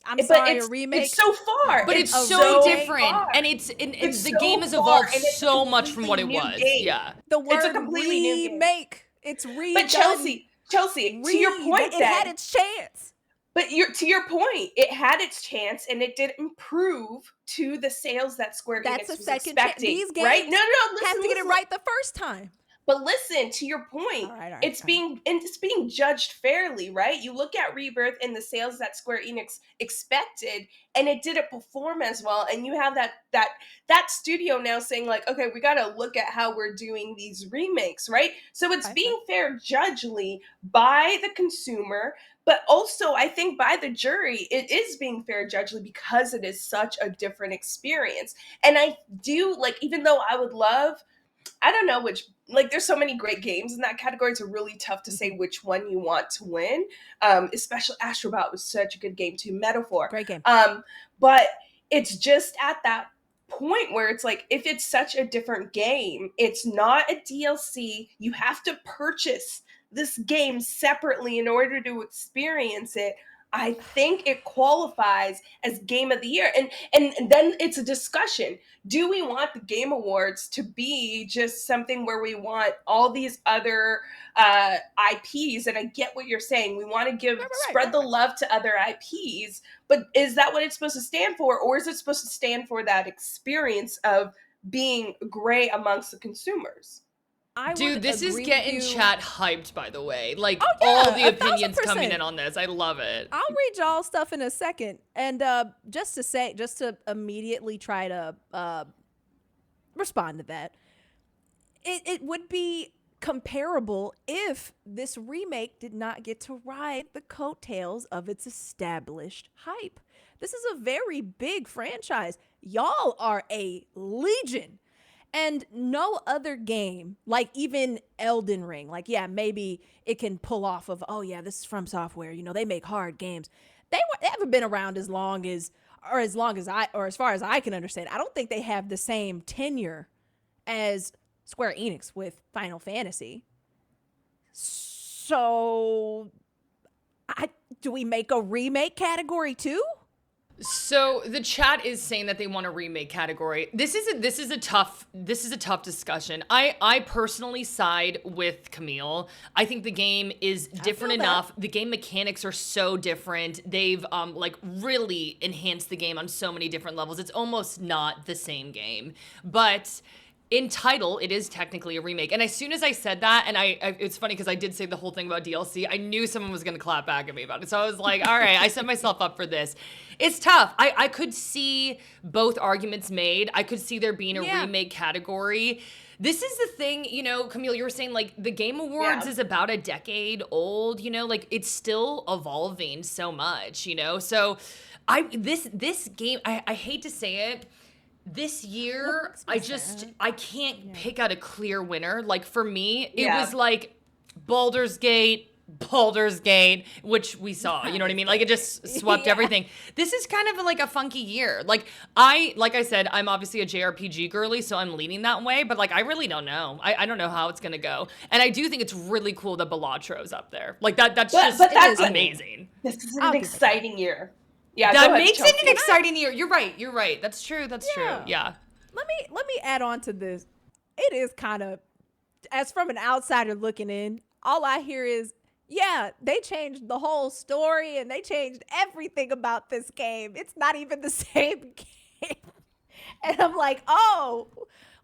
Speaker 3: I'm sorry, a remake.
Speaker 2: It's so far.
Speaker 1: But it's so different.
Speaker 2: Far.
Speaker 1: And the so game has evolved so much from what it was.
Speaker 2: Game.
Speaker 1: Yeah.
Speaker 3: The word
Speaker 2: it's a completely new
Speaker 3: remake. It's redone.
Speaker 2: But Chelsea, to your point,
Speaker 3: it had its chance.
Speaker 2: But to your point, it had its chance, and it did improve to the sales that Square Enix was expecting.
Speaker 3: These games
Speaker 2: right? No, listen,
Speaker 3: have to get it right the first time.
Speaker 2: But listen, to your point, it's being judged fairly, right? You look at Rebirth and the sales that Square Enix expected, and it didn't perform as well. And you have that studio now saying like, okay, we got to look at how we're doing these remakes, right? So it's being fair judgely by the consumer, but also I think by the jury, it is being fair judgely because it is such a different experience. And I do like, even though I would love, I don't know which, like there's so many great games in that category. It's really tough to say which one you want to win. Especially Astro Bot was such a good game too. Metaphor.
Speaker 3: Great game.
Speaker 2: But it's just at that point where it's like, if it's such a different game, it's not a DLC. You have to purchase this game separately in order to experience it. I think it qualifies as Game of the Year. And then it's a discussion. Do we want the Game Awards to be just something where we want all these other IPs? And I get what you're saying. We want to spread the love to other IPs. But is that what it's supposed to stand for? Or is it supposed to stand for that experience of being gray amongst the consumers?
Speaker 1: Dude, this is getting chat hyped, by the way. Like, all the opinions
Speaker 3: 1,000%.
Speaker 1: Coming in on this. I love it.
Speaker 3: I'll read y'all stuff in a second. And just to immediately try to respond to that, it would be comparable if this remake did not get to ride the coattails of its established hype. This is a very big franchise. Y'all are a legion. And no other game, like even Elden Ring, like, yeah, maybe it can pull off of, oh, yeah, this is from Software. You know, they make hard games. They haven't been around as far as I can understand. I don't think they have the same tenure as Square Enix with Final Fantasy. So, do we make a remake category too?
Speaker 1: So the chat is saying that they want a remake category. This is a tough discussion. I personally side with Camille. I think the game is different enough. The game mechanics are so different. They've like really enhanced the game on so many different levels. It's almost not the same game. But in title, it is technically a remake. And as soon as I said that, and it's funny because I did say the whole thing about DLC, I knew someone was going to clap back at me about it. So I was like, all right, I set myself up for this. It's tough. I could see both arguments made. I could see there being a remake category. This is the thing, you know, Camille, you were saying like the Game Awards is about a decade old, you know, like it's still evolving so much, you know? So this game, I hate to say it, this year, I can't pick out a clear winner. Like for me, it was like Baldur's Gate, which we saw, you know what I mean? Like it just swept everything. This is kind of like a funky year. Like I said, I'm obviously a JRPG girly, so I'm leaning that way, but like I really don't know. I don't know how it's gonna go. And I do think it's really cool that Balatro's up there. Like that's amazing.
Speaker 2: This is an exciting year. Yeah,
Speaker 1: that makes it an exciting year. You're right. That's true. Yeah.
Speaker 3: Let me add on to this. It is kind of, as from an outsider looking in, all I hear is, yeah, they changed the whole story and they changed everything about this game. It's not even the same game. And I'm like, oh,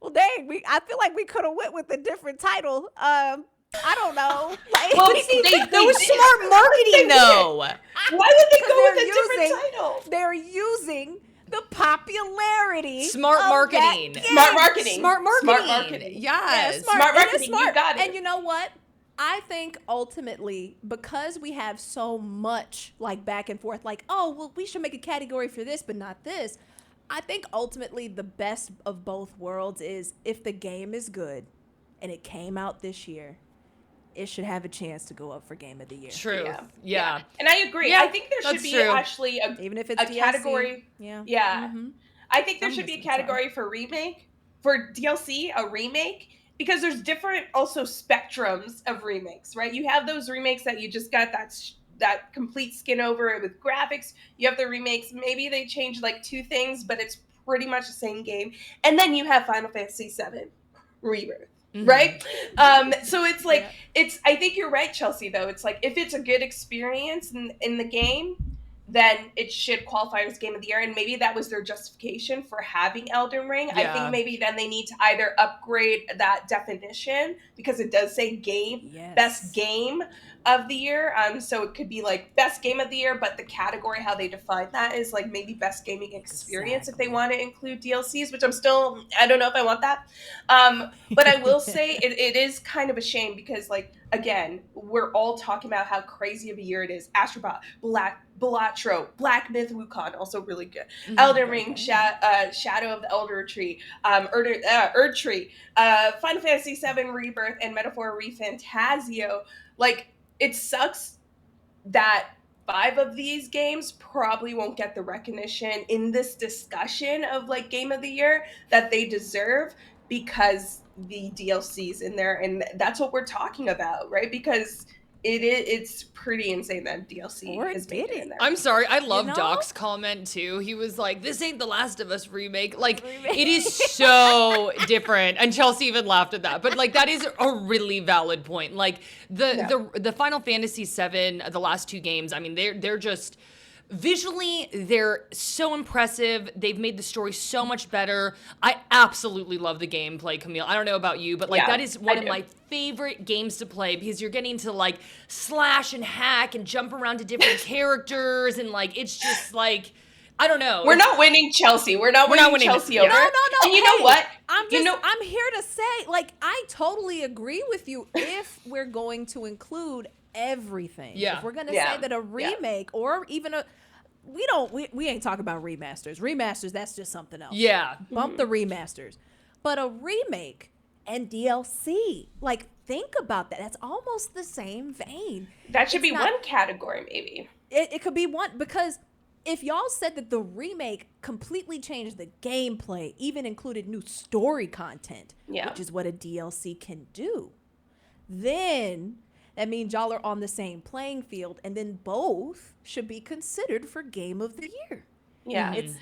Speaker 3: well, dang, I feel like we could have went with a different title. I don't know. Like,
Speaker 1: well, that was smart marketing, though.
Speaker 2: Why would they go with a different title?
Speaker 3: They're using the popularity.
Speaker 1: Smart marketing.
Speaker 2: Smart marketing.
Speaker 1: Yes.
Speaker 2: Smart marketing.
Speaker 3: Smart.
Speaker 2: You got it.
Speaker 3: And you know what? I think ultimately, because we have so much like back and forth, like, oh, well, we should make a category for this, but not this. I think ultimately the best of both worlds is if the game is good and it came out this year, it should have a chance to go up for Game of the Year.
Speaker 1: True. Yeah.
Speaker 2: And I agree.
Speaker 1: Yeah,
Speaker 2: I think there should
Speaker 1: that's
Speaker 2: be
Speaker 1: true.
Speaker 2: actually
Speaker 3: Even if it's
Speaker 2: a
Speaker 3: DLC.
Speaker 2: category.
Speaker 3: Yeah.
Speaker 2: Yeah.
Speaker 3: Mm-hmm.
Speaker 2: I think there
Speaker 3: I'm
Speaker 2: should be a
Speaker 3: listening, sorry.
Speaker 2: category for remake, for DLC, a remake, because there's different also spectrums of remakes, right? You have those remakes that you just got that complete skin over it with graphics. You have the remakes, maybe they change like 2 things, but it's pretty much the same game. And then you have Final Fantasy VII Rebirth. Right? So it's like, I think you're right, Chelsea, though. It's like, if it's a good experience in the game, then it should qualify as Game of the Year. And maybe that was their justification for having Elden Ring. I think maybe then they need to either upgrade that definition, because it does say best game of the year. So it could be like best game of the year, but the category, how they define that is like maybe best gaming experience if they want to include DLCs, which I don't know if I want that. But I will say it is kind of a shame because, like, again, we're all talking about how crazy of a year it is. Astro Bot, Balatro, Black Myth Wukong, also really good. Elden Ring, Shadow of the Elder Tree, Erd Tree, Final Fantasy VII Rebirth, and Metaphor ReFantazio. Like, it sucks that 5 of these games probably won't get the recognition in this discussion of like Game of the Year that they deserve, because the DLC's in there, and that's what we're talking about, right? Because it's pretty insane that DLC is made it in there.
Speaker 1: I'm sorry, I love Doc's comment too. He was like, "This ain't the Last of Us remake." Like, it is so different. And Chelsea even laughed at that. But like, that is a really valid point. Like the Final Fantasy VII, the last 2 games, I mean, they're just visually, they're so impressive. They've made the story so much better. I absolutely love the gameplay, Camille. I don't know about you, but like that is one of my favorite games to play, because you're getting to like slash and hack and jump around to different characters, and like it's just like, I don't know.
Speaker 2: We're not winning Chelsea. We're not winning Chelsea over.
Speaker 3: No.
Speaker 2: And you know what?
Speaker 3: I'm here to say, like, I totally agree with you if we're going to include everything.
Speaker 1: Yeah.
Speaker 3: If we're gonna say that a remake or even we ain't talking about remasters. Remasters, that's just something else.
Speaker 1: Yeah.
Speaker 3: Bump the remasters. But a remake and DLC, like, think about that. That's almost the same vein.
Speaker 2: That should be one category, maybe.
Speaker 3: It could be one, because if y'all said that the remake completely changed the gameplay, even included new story content, which is what a DLC can do, then that means y'all are on the same playing field, and then both should be considered for Game of the Year.
Speaker 2: Yeah,
Speaker 3: it's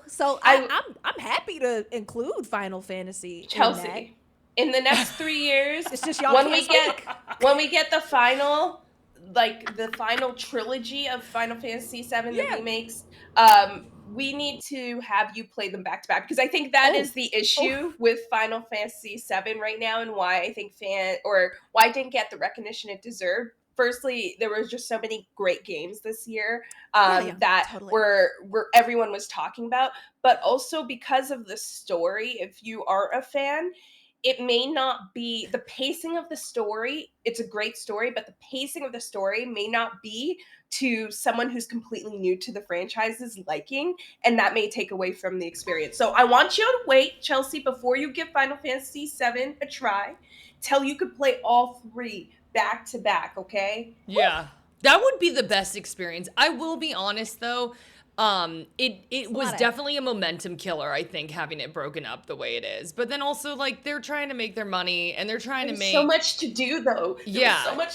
Speaker 3: So I'm happy to include Final Fantasy.
Speaker 2: Chelsea, in the next 3 years,
Speaker 3: it's just y'all
Speaker 2: when we get the final, like the final trilogy of Final Fantasy VII, the remakes, we need to have you play them back to back, because I think that is the issue with Final Fantasy VII right now, and why I think why it didn't get the recognition it deserved. Firstly, there was just so many great games this year were everyone was talking about, but also because of the story. If you are a fan, it may not be the pacing of the story. It's a great story, but the pacing of the story may not be to someone who's completely new to the franchise's liking, and that may take away from the experience. So I want you to wait, Chelsea, before you give Final Fantasy VII a try, till you could play all 3 back to back, okay?
Speaker 1: Yeah. That would be the best experience. I will be honest though, it was definitely a momentum killer, I think, having it broken up the way it is. But then also, like, they're trying to make their money, and they're trying to make
Speaker 2: so much to do, though.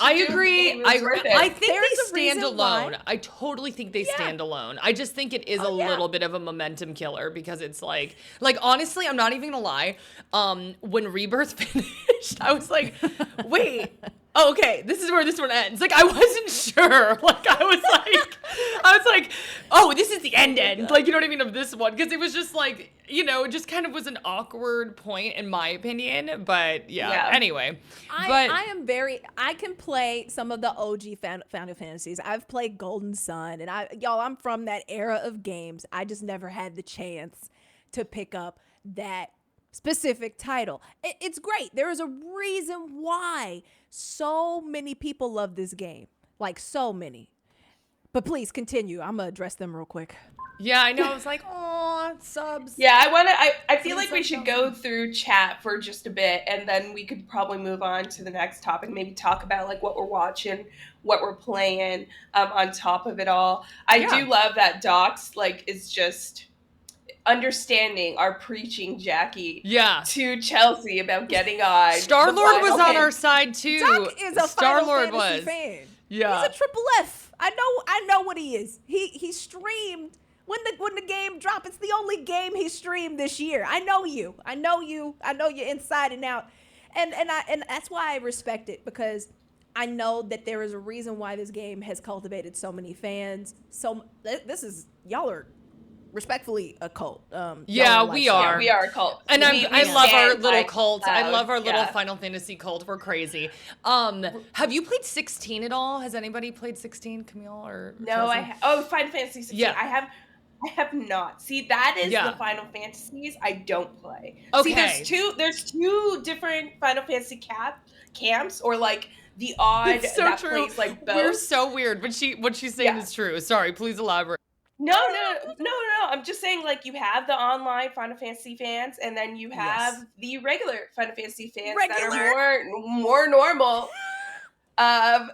Speaker 1: I agree. I think they stand alone. I totally think they stand alone. I just think it is a little bit of a momentum killer, because it's like honestly, I'm not even gonna lie. When Rebirth finished, I was like, wait. Oh, okay, this is where this one ends. Like, I wasn't sure. Like, I was like, oh, this is the end. Like, you know what I mean, of this one, because it was just like, it just kind of was an awkward point in my opinion. But anyway.
Speaker 3: I can play some of the OG Final Fantasies. I've played Golden Sun, and I'm from that era of games. I just never had the chance to pick up that specific title. It's great. There is a reason why so many people love this game. Like, so many. But please continue. I'm gonna address them real quick.
Speaker 1: Yeah, I know. I was like, oh,
Speaker 3: subs.
Speaker 2: Yeah, I feel like we
Speaker 3: Subs,
Speaker 2: should
Speaker 3: Chelsea.
Speaker 2: go through chat for just a bit, and then we could probably move on to the next topic. Maybe talk about like what we're watching, what we're playing. On top of it all, I do love that Docs like is just understanding our preaching Jackie to Chelsea about getting on.
Speaker 1: Star-Lord was on our side too.
Speaker 3: Doc is a Final
Speaker 1: Star-Lord
Speaker 3: Fantasy
Speaker 1: was.
Speaker 3: fan.
Speaker 1: Yeah.
Speaker 3: He's a triple F. I know what he is. He streamed when the game dropped. It's the only game he streamed this year. I know you. I know you inside and out. And that's why I respect it, because I know that there is a reason why this game has cultivated so many fans. So y'all are respectfully a cult.
Speaker 1: Yeah, we are.
Speaker 2: Yeah, we are a cult.
Speaker 1: And
Speaker 2: we
Speaker 1: I love our
Speaker 2: stand
Speaker 1: little
Speaker 2: like
Speaker 1: cult.
Speaker 2: loud.
Speaker 1: I love our little
Speaker 2: Yeah.
Speaker 1: Final Fantasy cult. We're crazy. Have you played 16 at all? Has anybody played 16, Camille or
Speaker 2: No,
Speaker 1: Chelsea?
Speaker 2: Final Fantasy 16.
Speaker 1: Yeah.
Speaker 2: I have not. See, that is
Speaker 1: Yeah.
Speaker 2: the Final Fantasies I don't play.
Speaker 1: Okay.
Speaker 2: See, there's two different Final Fantasy camps, or like the odd
Speaker 1: It's so
Speaker 2: that
Speaker 1: true.
Speaker 2: plays like both.
Speaker 1: We're so weird, but what she's saying
Speaker 2: Yeah.
Speaker 1: is true. Sorry, please elaborate.
Speaker 2: No. I'm just saying, like, you have the online Final Fantasy fans, and then you have the regular Final Fantasy fans that are more normal than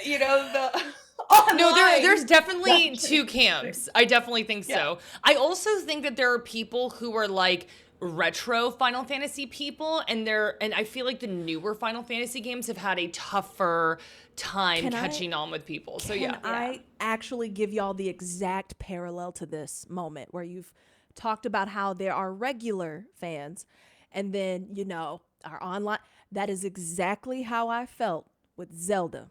Speaker 2: you know the online.
Speaker 1: No, there's definitely two camps. I definitely think so. I also think that there are people who are like retro Final Fantasy people, and I feel like the newer Final Fantasy games have had a tougher time catching on with people. So
Speaker 3: Can I actually give y'all the exact parallel to this moment where you've talked about how there are regular fans and then, our online? That is exactly how I felt with Zelda.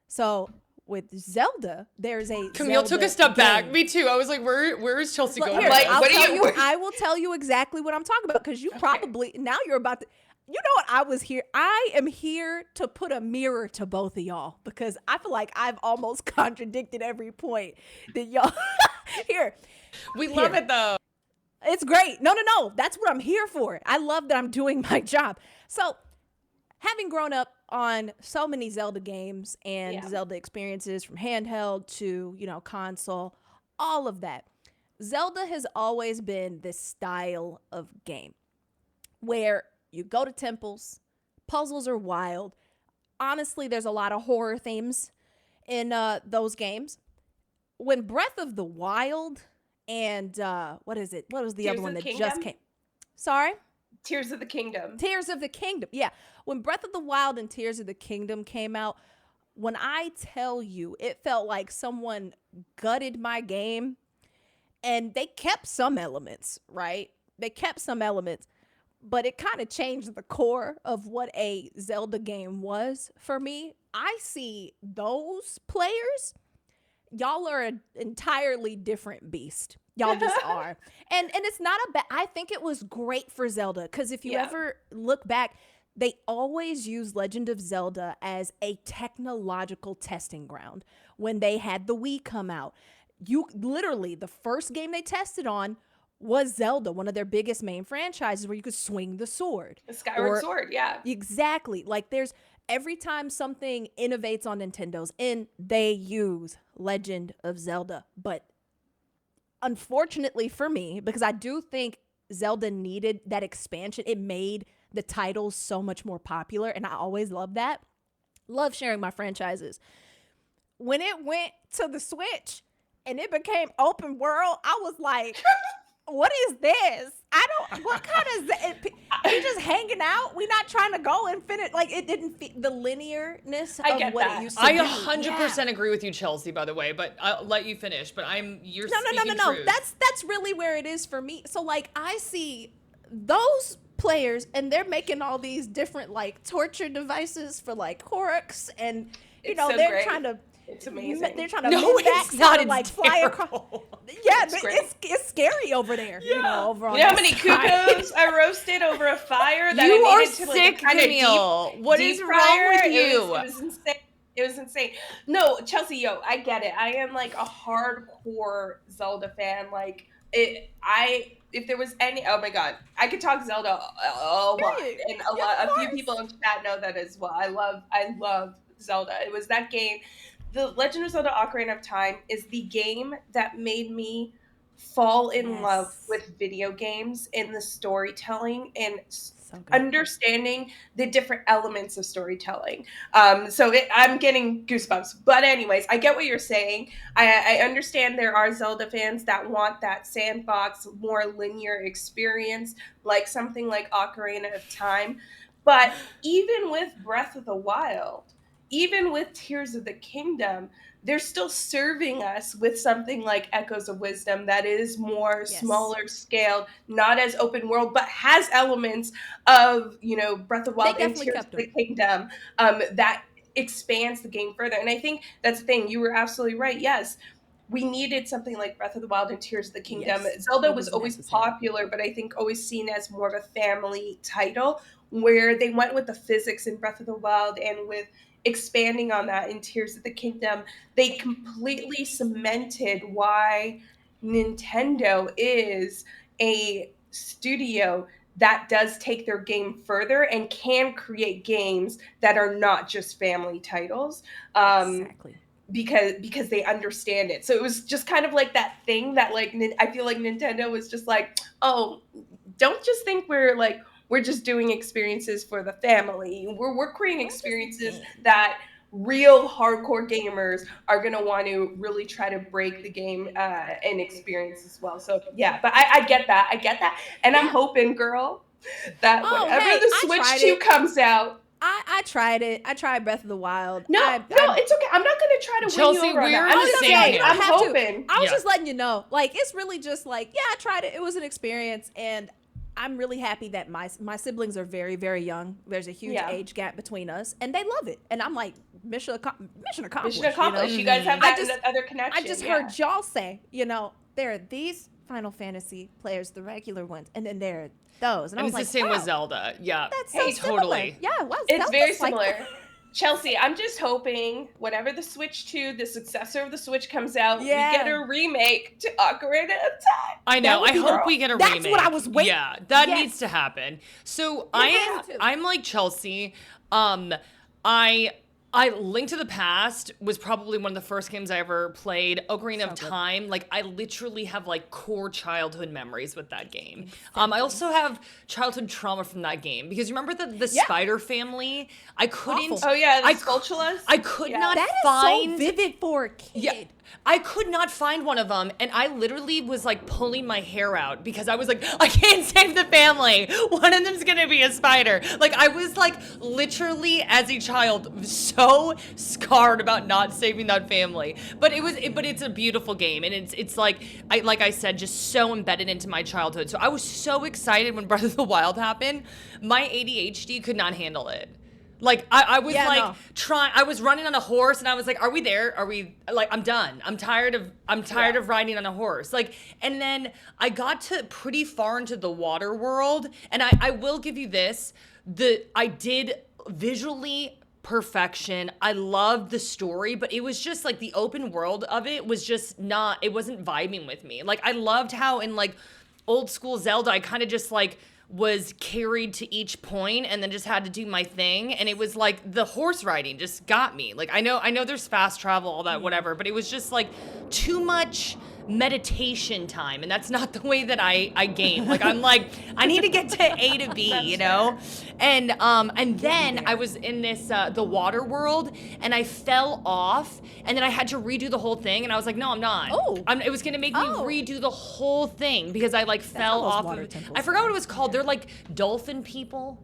Speaker 3: So with Zelda, there's a
Speaker 1: Camille
Speaker 3: Zelda
Speaker 1: took a step back.
Speaker 3: game.
Speaker 1: Me too. I was like, where is Chelsea going?
Speaker 3: Here,
Speaker 1: with this?
Speaker 3: I will tell you exactly what I'm talking about, because you probably, now you're about to, you know what, I am here to put a mirror to both of y'all, because I feel like I've almost contradicted every point that y'all,
Speaker 1: We love it though.
Speaker 3: It's great. No. That's what I'm here for. I love that I'm doing my job. So, having grown up on so many Zelda games and Zelda experiences, from handheld to, console, all of that, Zelda has always been this style of game where you go to temples, puzzles are wild. Honestly, there's a lot of horror themes in those games. When Breath of the Wild and what was the other one that just came? Sorry?
Speaker 2: Tears of the Kingdom.
Speaker 3: Tears of the Kingdom. Yeah. When Breath of the Wild and Tears of the Kingdom came out, when I tell you, it felt like someone gutted my game, and they kept some elements, right? They kept some elements, but it kind of changed the core of what a Zelda game was for me. I see those players, y'all are an entirely different beast. Y'all just are. And it's not a bad, I think it was great for Zelda, because if you ever look back, they always use Legend of Zelda as a technological testing ground. When they had the Wii come out, literally the first game they tested on was Zelda, one of their biggest main franchises, where you could swing the sword.
Speaker 2: The Skyward Sword, yeah.
Speaker 3: Exactly. Like, every time something innovates on Nintendo's end, they use Legend of Zelda. But unfortunately for me, because I do think Zelda needed that expansion, it made the titles so much more popular, and I always love that. Love sharing my franchises. When it went to the Switch and it became open world, I was like, what is this? What kind of, we just hanging out? We not trying to go and finish, like, it didn't fit the linearness of what it used to be.
Speaker 1: I 100% agree with you, Chelsea, by the way, but I'll let you finish, but you're speaking
Speaker 3: No.
Speaker 1: truth.
Speaker 3: That's really where it is for me. So, like, I see those players, and they're making all these different, like, torture devices for, like, Horrocks, and,
Speaker 2: So
Speaker 3: they're
Speaker 2: great.
Speaker 3: trying to,
Speaker 2: It's amazing.
Speaker 3: they're trying to
Speaker 1: No,
Speaker 3: mend back,
Speaker 1: it's not.
Speaker 3: to, like,
Speaker 1: It's
Speaker 3: fly
Speaker 1: terrible.
Speaker 3: across. Yeah,
Speaker 2: It's
Speaker 3: but
Speaker 2: great.
Speaker 3: it's scary over there. Over on
Speaker 2: You know how
Speaker 3: that
Speaker 2: many
Speaker 3: side.
Speaker 2: cuckoos I roasted over a fire that
Speaker 1: You
Speaker 2: I
Speaker 1: are
Speaker 2: needed to, like,
Speaker 1: sick,
Speaker 2: kind
Speaker 1: Camille.
Speaker 2: of
Speaker 1: What
Speaker 2: deep
Speaker 1: is
Speaker 2: fryer?
Speaker 1: wrong with
Speaker 2: It
Speaker 1: you?
Speaker 2: was insane. It was insane. No, Chelsea, I get it. I am like a hardcore Zelda fan. Like, if there was any, oh my god, I could talk Zelda a lot, and a few people in chat know that as well. I love Zelda. It was that game. The Legend of Zelda: Ocarina of Time is the game that made me fall in love
Speaker 3: Yes.
Speaker 2: with video games and the storytelling and
Speaker 3: So good.
Speaker 2: understanding the different elements of storytelling. I'm getting goosebumps. But anyways, I get what you're saying. I understand there are Zelda fans that want that sandbox, more linear experience, like something like Ocarina of Time. But even with Breath of the Wild, even with Tears of the Kingdom, they're still serving us with something like Echoes of Wisdom that is more
Speaker 3: Yes.
Speaker 2: smaller scaled, not as open world, but has elements of, Breath of the
Speaker 3: They
Speaker 2: Wild and
Speaker 3: definitely
Speaker 2: Tears
Speaker 3: kept
Speaker 2: of
Speaker 3: them.
Speaker 2: the Kingdom, that expands the game further. And I think that's the thing. You were absolutely right. Yes, we needed something like Breath of the Wild and Tears of the Kingdom.
Speaker 3: Yes.
Speaker 2: Zelda
Speaker 3: It
Speaker 2: was
Speaker 3: was
Speaker 2: always
Speaker 3: necessary.
Speaker 2: popular, but I think always seen as more of a family title, where they went with the physics in Breath of the Wild and with expanding on that in Tears of the Kingdom. They completely cemented why Nintendo is a studio that does take their game further and can create games that are not just family titles. Um,
Speaker 3: Exactly.
Speaker 2: because they understand it. So it was just kind of like that thing that, like, I feel like Nintendo was just like, "Oh, don't just think we're just doing experiences for the family. We're creating
Speaker 3: Don't just
Speaker 2: experiences
Speaker 3: think.
Speaker 2: that real hardcore gamers are going to want to really try to break the game and experience as well." So yeah, but I get that. I get that. And I'm
Speaker 3: Yeah.
Speaker 2: hoping, girl, that
Speaker 3: Oh,
Speaker 2: whenever
Speaker 3: hey,
Speaker 2: the
Speaker 3: I
Speaker 2: Switch
Speaker 3: tried
Speaker 2: 2
Speaker 3: it.
Speaker 2: comes out,
Speaker 3: I tried it. I tried Breath of the Wild.
Speaker 2: no, no,
Speaker 3: I
Speaker 2: it's okay. I'm not going to try to win you
Speaker 1: Chelsea,
Speaker 2: over on that.
Speaker 1: we're
Speaker 2: I'm
Speaker 1: the
Speaker 2: just
Speaker 3: Oh no, no,
Speaker 1: same
Speaker 3: you
Speaker 2: saying,
Speaker 3: don't
Speaker 2: I'm
Speaker 1: here.
Speaker 3: have to.
Speaker 2: hoping.
Speaker 3: I was
Speaker 1: Yeah.
Speaker 3: just letting you know. Like, it's really just like, yeah, I tried it. It was an experience, and I'm really happy that my siblings are very, very young. There's a huge
Speaker 2: Yeah.
Speaker 3: age gap between us, and they love it. And I'm like, mission
Speaker 2: Mission
Speaker 3: accomplished.
Speaker 2: accomplished. You guys have
Speaker 3: I
Speaker 2: that
Speaker 3: just
Speaker 2: other
Speaker 3: I
Speaker 2: connection.
Speaker 3: just
Speaker 2: Yeah.
Speaker 3: heard y'all say, there are these Final Fantasy players, the regular ones, and then there are those, and I
Speaker 1: And
Speaker 3: was
Speaker 1: it's the
Speaker 3: like,
Speaker 1: same with
Speaker 3: oh,
Speaker 1: Zelda. Yeah,
Speaker 3: that's so
Speaker 2: Hey,
Speaker 3: similar.
Speaker 1: totally.
Speaker 3: Yeah, well,
Speaker 2: it's very
Speaker 3: Zelda's like
Speaker 2: similar. Chelsea, I'm just hoping whenever the Switch 2, the successor of the Switch comes out, we get
Speaker 3: yeah.
Speaker 2: a remake to Ocarina of Time.
Speaker 1: I
Speaker 3: That
Speaker 1: know.
Speaker 3: would
Speaker 1: I
Speaker 3: be the.
Speaker 1: hope we get a
Speaker 3: That's
Speaker 1: remake.
Speaker 3: what I was waiting.
Speaker 1: Yeah, that
Speaker 3: Yes.
Speaker 1: needs to happen. So
Speaker 3: It has to.
Speaker 1: I'm like Chelsea. I Link to the Past was probably one of the first games I ever played. Ocarina of
Speaker 3: So good.
Speaker 1: Time, like I literally have like core childhood memories with that game. I
Speaker 3: Exactly.
Speaker 1: also have childhood trauma from that game because remember the
Speaker 3: Yeah.
Speaker 1: spider family? I couldn't.
Speaker 3: Awful.
Speaker 2: Oh yeah, the
Speaker 1: I
Speaker 2: Skulltulas?
Speaker 1: I could
Speaker 2: Yeah.
Speaker 1: not
Speaker 3: That is
Speaker 1: find.
Speaker 3: so vivid for a kid.
Speaker 1: Yeah. I could not find one of them, and I literally was like pulling my hair out because I was like, I can't save the family. One of them's gonna be a spider. Like I was like literally as a child so scarred about not saving that family. But it's a beautiful game, and it's like I said, just so embedded into my childhood. So I was so excited when Breath of the Wild happened. My ADHD could not handle it. Like I was
Speaker 3: Yeah,
Speaker 1: like
Speaker 3: no.
Speaker 1: I was running on a horse and I was like, are we there? Are we like I'm done. I'm tired of riding on a horse. Like and then I got to pretty far into the water world and I will give you this. I did visually perfection. I loved the story, but it was just like the open world of it was just not it wasn't vibing with me. Like I loved how in like old school Zelda I kind of just like was carried to each point and then just had to do my thing, and it was like the horse riding just got me. Like I know there's fast travel, all that whatever, but it was just like too much meditation time, and that's not the way that I game. Like I'm like I need to get to A to B, you know. And then I was in this the water world and I fell off and then I had to redo the whole thing and I was like, no, I'm not.
Speaker 3: Oh.
Speaker 1: It was gonna make me
Speaker 3: Oh.
Speaker 1: redo the whole thing because I like fell
Speaker 3: how those
Speaker 1: off
Speaker 3: water
Speaker 1: of
Speaker 3: temples
Speaker 1: I forgot what
Speaker 3: are.
Speaker 1: it was called. They're like dolphin people.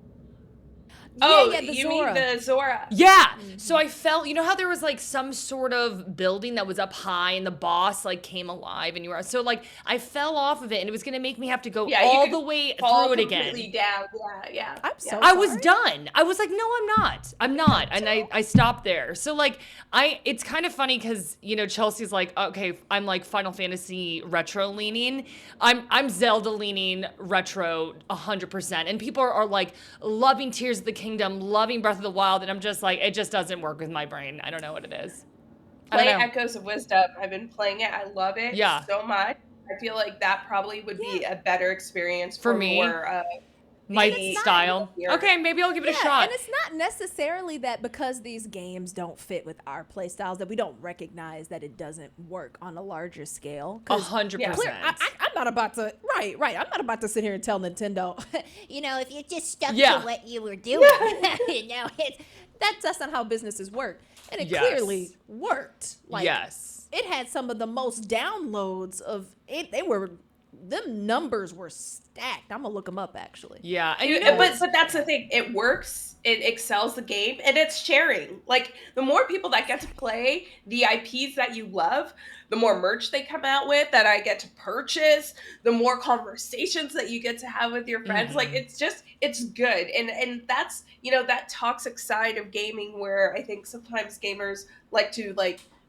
Speaker 2: Oh,
Speaker 3: yeah, the
Speaker 2: you
Speaker 3: Zora.
Speaker 2: mean the Zora?
Speaker 1: Yeah. So I felt, you know how there was like some sort of building that was up high and the boss like came alive and you were so like I fell off of it and it was gonna make me have to go
Speaker 2: Yeah,
Speaker 1: all
Speaker 2: you
Speaker 1: the
Speaker 2: could
Speaker 1: way
Speaker 2: fall
Speaker 1: through it
Speaker 2: completely
Speaker 1: again.
Speaker 2: down. Yeah.
Speaker 3: I'm so
Speaker 1: I was
Speaker 3: sorry.
Speaker 1: done. I was like, no, I'm not. I'm not. And I stopped there. So like it's kind of funny because you know Chelsea's like, okay, I'm like Final Fantasy retro leaning. I'm Zelda leaning retro 100%. And people are like loving Tears of the Kingdom, loving Breath of the Wild, and I'm just like, it just doesn't work with my brain. I don't know what it is. I
Speaker 2: Play
Speaker 1: don't know.
Speaker 2: Echoes of Wisdom. I've been playing it. I love it
Speaker 1: Yeah.
Speaker 2: so much. I feel like that probably would be a better experience
Speaker 1: For
Speaker 2: for
Speaker 1: me.
Speaker 2: more
Speaker 1: My
Speaker 2: the
Speaker 1: style.
Speaker 2: year.
Speaker 1: Okay, maybe I'll give it a
Speaker 3: Yeah,
Speaker 1: shot.
Speaker 3: and it's not necessarily that because these games don't fit with our play styles that we don't recognize that it doesn't work on a larger scale.
Speaker 1: 100%.
Speaker 3: I'm not about to right. I'm not about to sit here and tell Nintendo, if you just stuck
Speaker 1: Yeah.
Speaker 3: to what you were doing, that's not how businesses work, and it
Speaker 1: Yes.
Speaker 3: clearly worked. Like,
Speaker 1: yes.
Speaker 3: it had some of the most downloads of it. Them numbers were stacked. I'm gonna look them up actually.
Speaker 1: Yeah. And you know,
Speaker 2: but that's the thing. It works. It excels the game, and it's sharing. Like, the more people that get to play the IPs that you love, the more merch they come out with that I get to purchase, the more conversations that you get to have with your friends. Like, it's good. And that's, that toxic side of gaming where I think sometimes gamers like to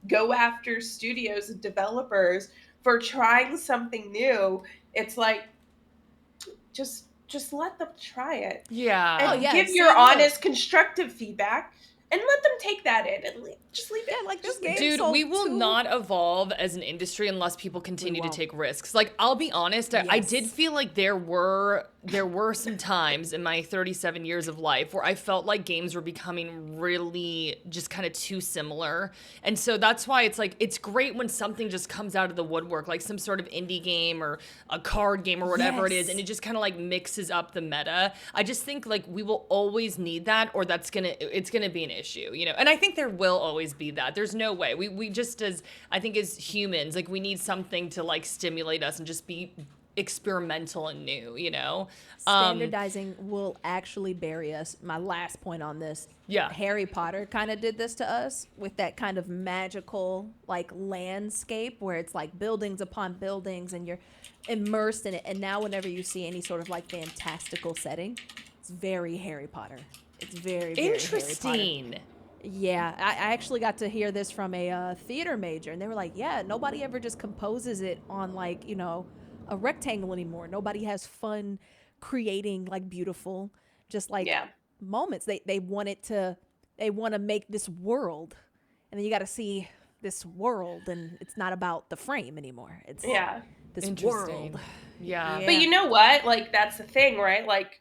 Speaker 2: go after studios and developers for trying something new. It's like, just let them try it.
Speaker 1: yeah.
Speaker 2: And
Speaker 3: yeah,
Speaker 2: give
Speaker 3: say
Speaker 2: your
Speaker 3: no.
Speaker 2: honest, constructive feedback, and let them take that in and just leave it.
Speaker 3: Yeah, like, this
Speaker 2: Just
Speaker 3: game
Speaker 1: Dude,
Speaker 3: sold
Speaker 1: we will
Speaker 3: 2
Speaker 1: not evolve as an industry unless people continue to
Speaker 3: won't.
Speaker 1: take risks. Like, I'll be honest, I
Speaker 3: Yes.
Speaker 1: did feel like there were some times in my 37 years of life where I felt like games were becoming really just kind of too similar. And so that's why it's like, it's great when something just comes out of the woodwork, like some sort of indie game or a card game or whatever it is,
Speaker 3: Yes.
Speaker 1: and it just kind of like mixes up the meta. I just think like we will always need that, or it's gonna be an issue, And I think there will always be that. There's no way. We just, as humans, like, we need something to like stimulate us and just be experimental and new,
Speaker 3: Standardizing will actually bury us. My last point on this.
Speaker 1: Yeah.
Speaker 3: Harry Potter kind of did this to us with that kind of magical like landscape where it's like buildings upon buildings and you're immersed in it. And now whenever you see any sort of like fantastical setting, it's very Harry Potter. It's very, very Harry Potter.
Speaker 1: Interesting.
Speaker 3: Yeah, I actually got to hear this from a theater major, and they were like, yeah, nobody ever just composes it on like, a rectangle anymore. Nobody has fun creating like beautiful, just like moments. They want to make this world, and then you got to see this world, and it's not about the frame anymore. It's this
Speaker 1: Interesting.
Speaker 3: world.
Speaker 1: Yeah.
Speaker 2: But you know what? Like, that's the thing, right? Like,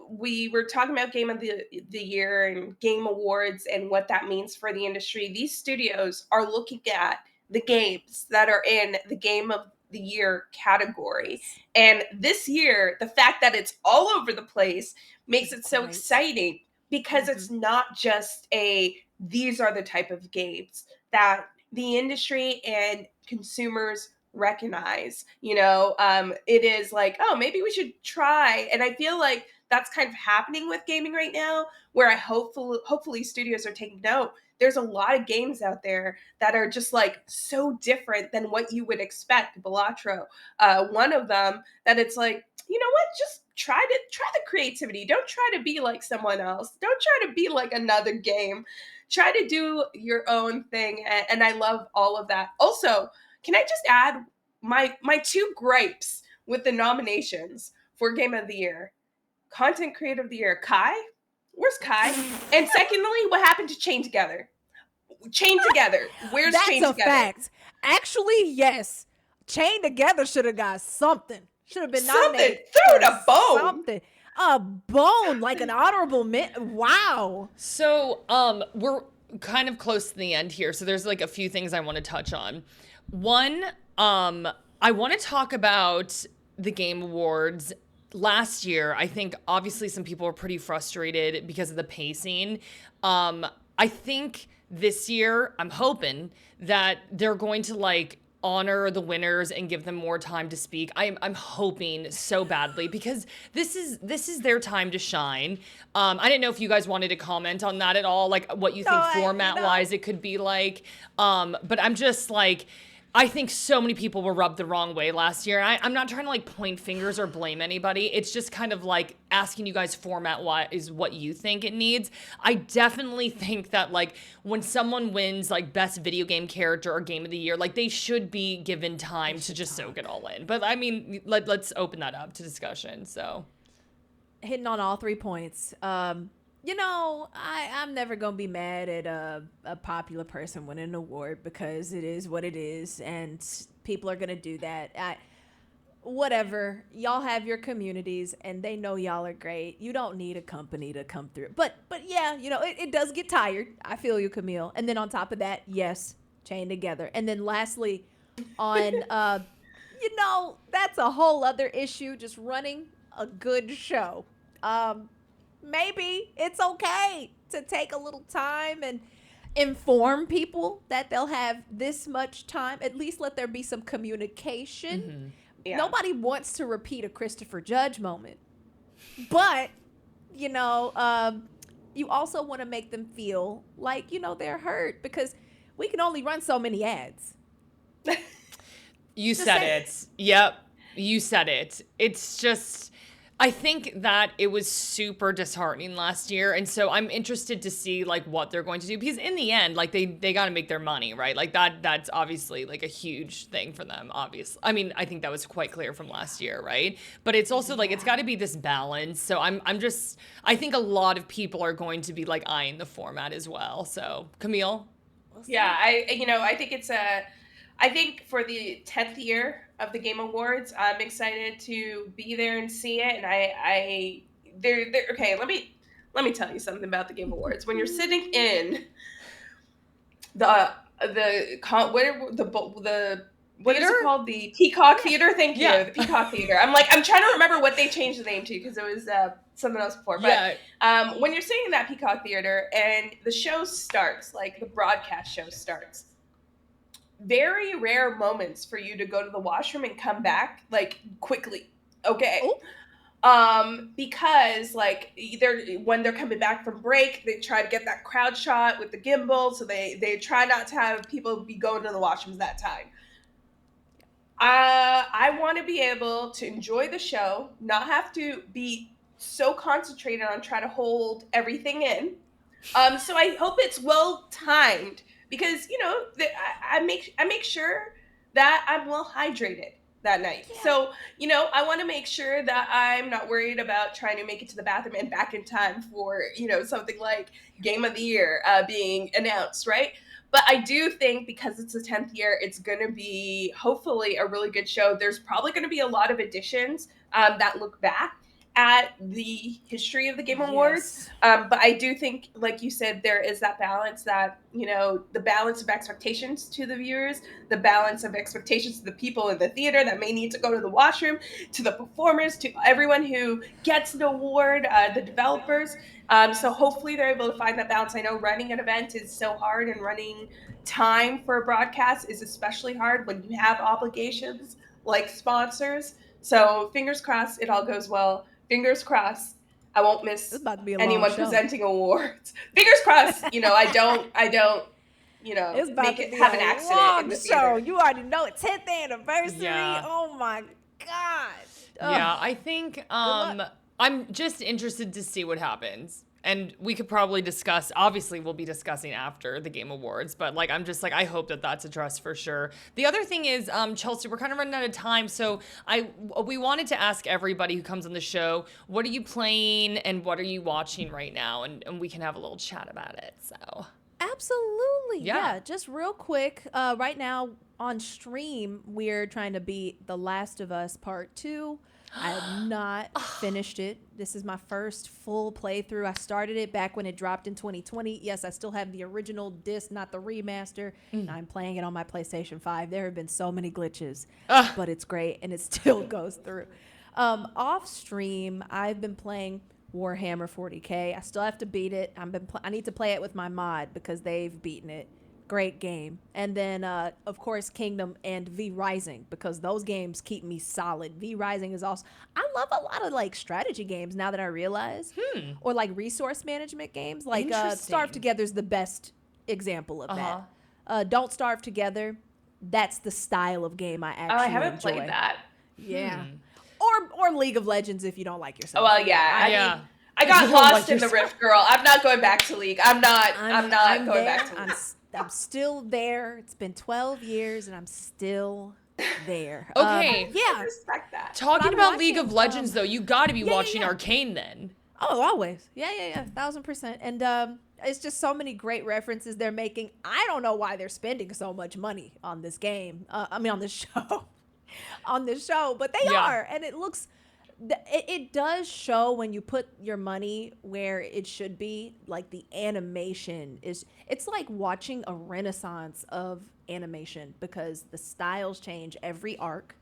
Speaker 2: we were talking about Game of the Year and Game Awards and what that means for the industry. These studios are looking at the games that are in the Game of the Year category. And this year, the fact that it's all over the place makes it so exciting, because it's not just these are the type of games that the industry and consumers recognize. It is like, oh, maybe we should try. And I feel like that's kind of happening with gaming right now, where hopefully studios are taking note. There's a lot of games out there that are just like so different than what you would expect. Balatro, one of them, that it's like, you know what? Just try the creativity. Don't try to be like someone else. Don't try to be like another game. Try to do your own thing. And I love all of that. Also, can I just add my 2 gripes with the nominations for Game of the Year? Content Creator of the Year, Kai. Where's Kai? And secondly, what happened to Chain Together? Chain Together. Where's
Speaker 3: That's
Speaker 2: Chain
Speaker 3: a
Speaker 2: Together?
Speaker 3: fact. Actually, yes. Chain Together should have got something. Should have been nominated.
Speaker 2: Throw it a bone.
Speaker 3: Something. A bone, like an honorable wow.
Speaker 1: So, we're kind of close to the end here. So there's like a few things I want to touch on. One, I want to talk about the Game Awards. Last year, I think obviously some people were pretty frustrated because of the pacing. I think this year, I'm hoping that they're going to like honor the winners and give them more time to speak. I'm hoping so badly, because this is their time to shine. I didn't know if you guys wanted to comment on that at all, like what you think format-wise it could be like. But I'm just like, I think so many people were rubbed the wrong way last year. And I'm not trying to like point fingers or blame anybody. It's just kind of like asking you guys format-wise what you think it needs. I definitely think that like when someone wins like best video game character or game of the year, like they should be given time to just soak it all in. But I mean, let's open that up to discussion. So
Speaker 3: hitting on all 3 points. I'm never going to be mad at a popular person winning an award, because it is what it is, and people are going to do that. whatever. Y'all have your communities and they know y'all are great. You don't need a company to come through. But yeah, it does get tired. I feel you, Camille. And then on top of that, yes, chain together. And then lastly, on that's a whole other issue, just running a good show. Maybe it's okay to take a little time and inform people that they'll have this much time. At least let there be some communication.
Speaker 1: Mm-hmm.
Speaker 2: Yeah.
Speaker 3: Nobody wants to repeat a Christopher Judge moment, but you also want to make them feel like they're hurt, because we can only run so many ads.
Speaker 1: You said it. Yep. You said it. It's just, I think that it was super disheartening last year. And so I'm interested to see like what they're going to do, because in the end, like they got to make their money, right? Like that's obviously like a huge thing for them, obviously. I mean, I think that was quite clear from last year, right? But it's also like, it's got to be this balance. So I think a lot of people are going to be like eyeing the format as well. So Camille?
Speaker 2: Yeah, I think for the 10th year of the Game Awards, I'm excited to be there and see it. And they're okay. Let me tell you something about the Game Awards. When you're sitting in the what is it called? The Peacock Theater. Thank you, the Peacock Theater. I'm trying to remember what they changed the name to, because it was something else before. But when you're sitting in that Peacock Theater and the show starts, like the broadcast show starts, very rare moments for you to go to the washroom and come back like quickly. Okay. Because like when they're coming back from break, they try to get that crowd shot with the gimbal, so they try not to have people be going to the washrooms that time. I want to be able to enjoy the show, not have to be so concentrated on trying to hold everything in. So I hope it's well timed, because I make sure that I'm well hydrated that night. Yeah. So I want to make sure that I'm not worried about trying to make it to the bathroom and back in time for something like Game of the Year being announced, right? But I do think because it's the 10th year, it's going to be hopefully a really good show. There's probably going to be a lot of additions that look back at the history of the Game Awards. But I do think, like you said, there is that balance that, the balance of expectations to the viewers, the balance of expectations to the people in the theater that may need to go to the washroom, to the performers, to everyone who gets an award, the developers. So hopefully they're able to find that balance. I know running an event is so hard, and running time for a broadcast is especially hard when you have obligations like sponsors. So fingers crossed it all goes well. Fingers crossed I won't miss anyone presenting awards. Fingers crossed, I don't,
Speaker 3: it's about
Speaker 2: make
Speaker 3: to
Speaker 2: it
Speaker 3: be
Speaker 2: have
Speaker 3: a
Speaker 2: an accident
Speaker 3: long
Speaker 2: in the
Speaker 3: show.
Speaker 2: theater.
Speaker 3: You already know it. 10th anniversary.
Speaker 1: Yeah.
Speaker 3: Oh my God.
Speaker 1: Yeah, I think I'm just interested to see what happens. And we could probably discuss, obviously we'll be discussing after the Game Awards, but like, I'm just like, I hope that that's addressed for sure. The other thing is, Chelsea, we're kind of running out of time. So we wanted to ask everybody who comes on the show, what are you playing and what are you watching right now? And we can have a little chat about it, so.
Speaker 3: Absolutely.
Speaker 1: Yeah.
Speaker 3: Just real quick. Right now on stream, we're trying to beat The Last of Us Part 2. I have not finished it. This is my first full playthrough. I started it back when it dropped in 2020. Yes, I still have the original disc, not the remaster. And I'm playing it on my PlayStation 5. There have been so many glitches, but it's great and it still goes through. Off stream, I've been playing Warhammer 40K. I still have to beat it. I need to play it with my mod because they've beaten it. Great game. And then, of course, Kingdom and V Rising, because those games keep me solid. V Rising is also... I love a lot of, like, strategy games now that I realize. Or, like, resource management games. Like, Starve Together is the best example of that. Don't Starve Together, that's the style of game I actually
Speaker 2: I haven't
Speaker 3: enjoy.
Speaker 2: played that.
Speaker 3: Yeah. Or League of Legends if you don't like yourself.
Speaker 2: Oh, well, yeah. I got lost in the Rift, girl. I'm not going back to League. I'm not going back to League.
Speaker 3: I'm still there. It's been 12 years and I'm still there.
Speaker 1: Okay.
Speaker 2: I respect that.
Speaker 1: Talking about League of Legends, though, you got to be watching Arcane then.
Speaker 3: Oh, always. Yeah. 1000%. And it's just so many great references they're making. I don't know why they're spending so much money on this game. On this show. on the show, but they are, and it looks. It does show when you put your money where it should be. Like the animation it's like watching a renaissance of animation because the styles change every arc,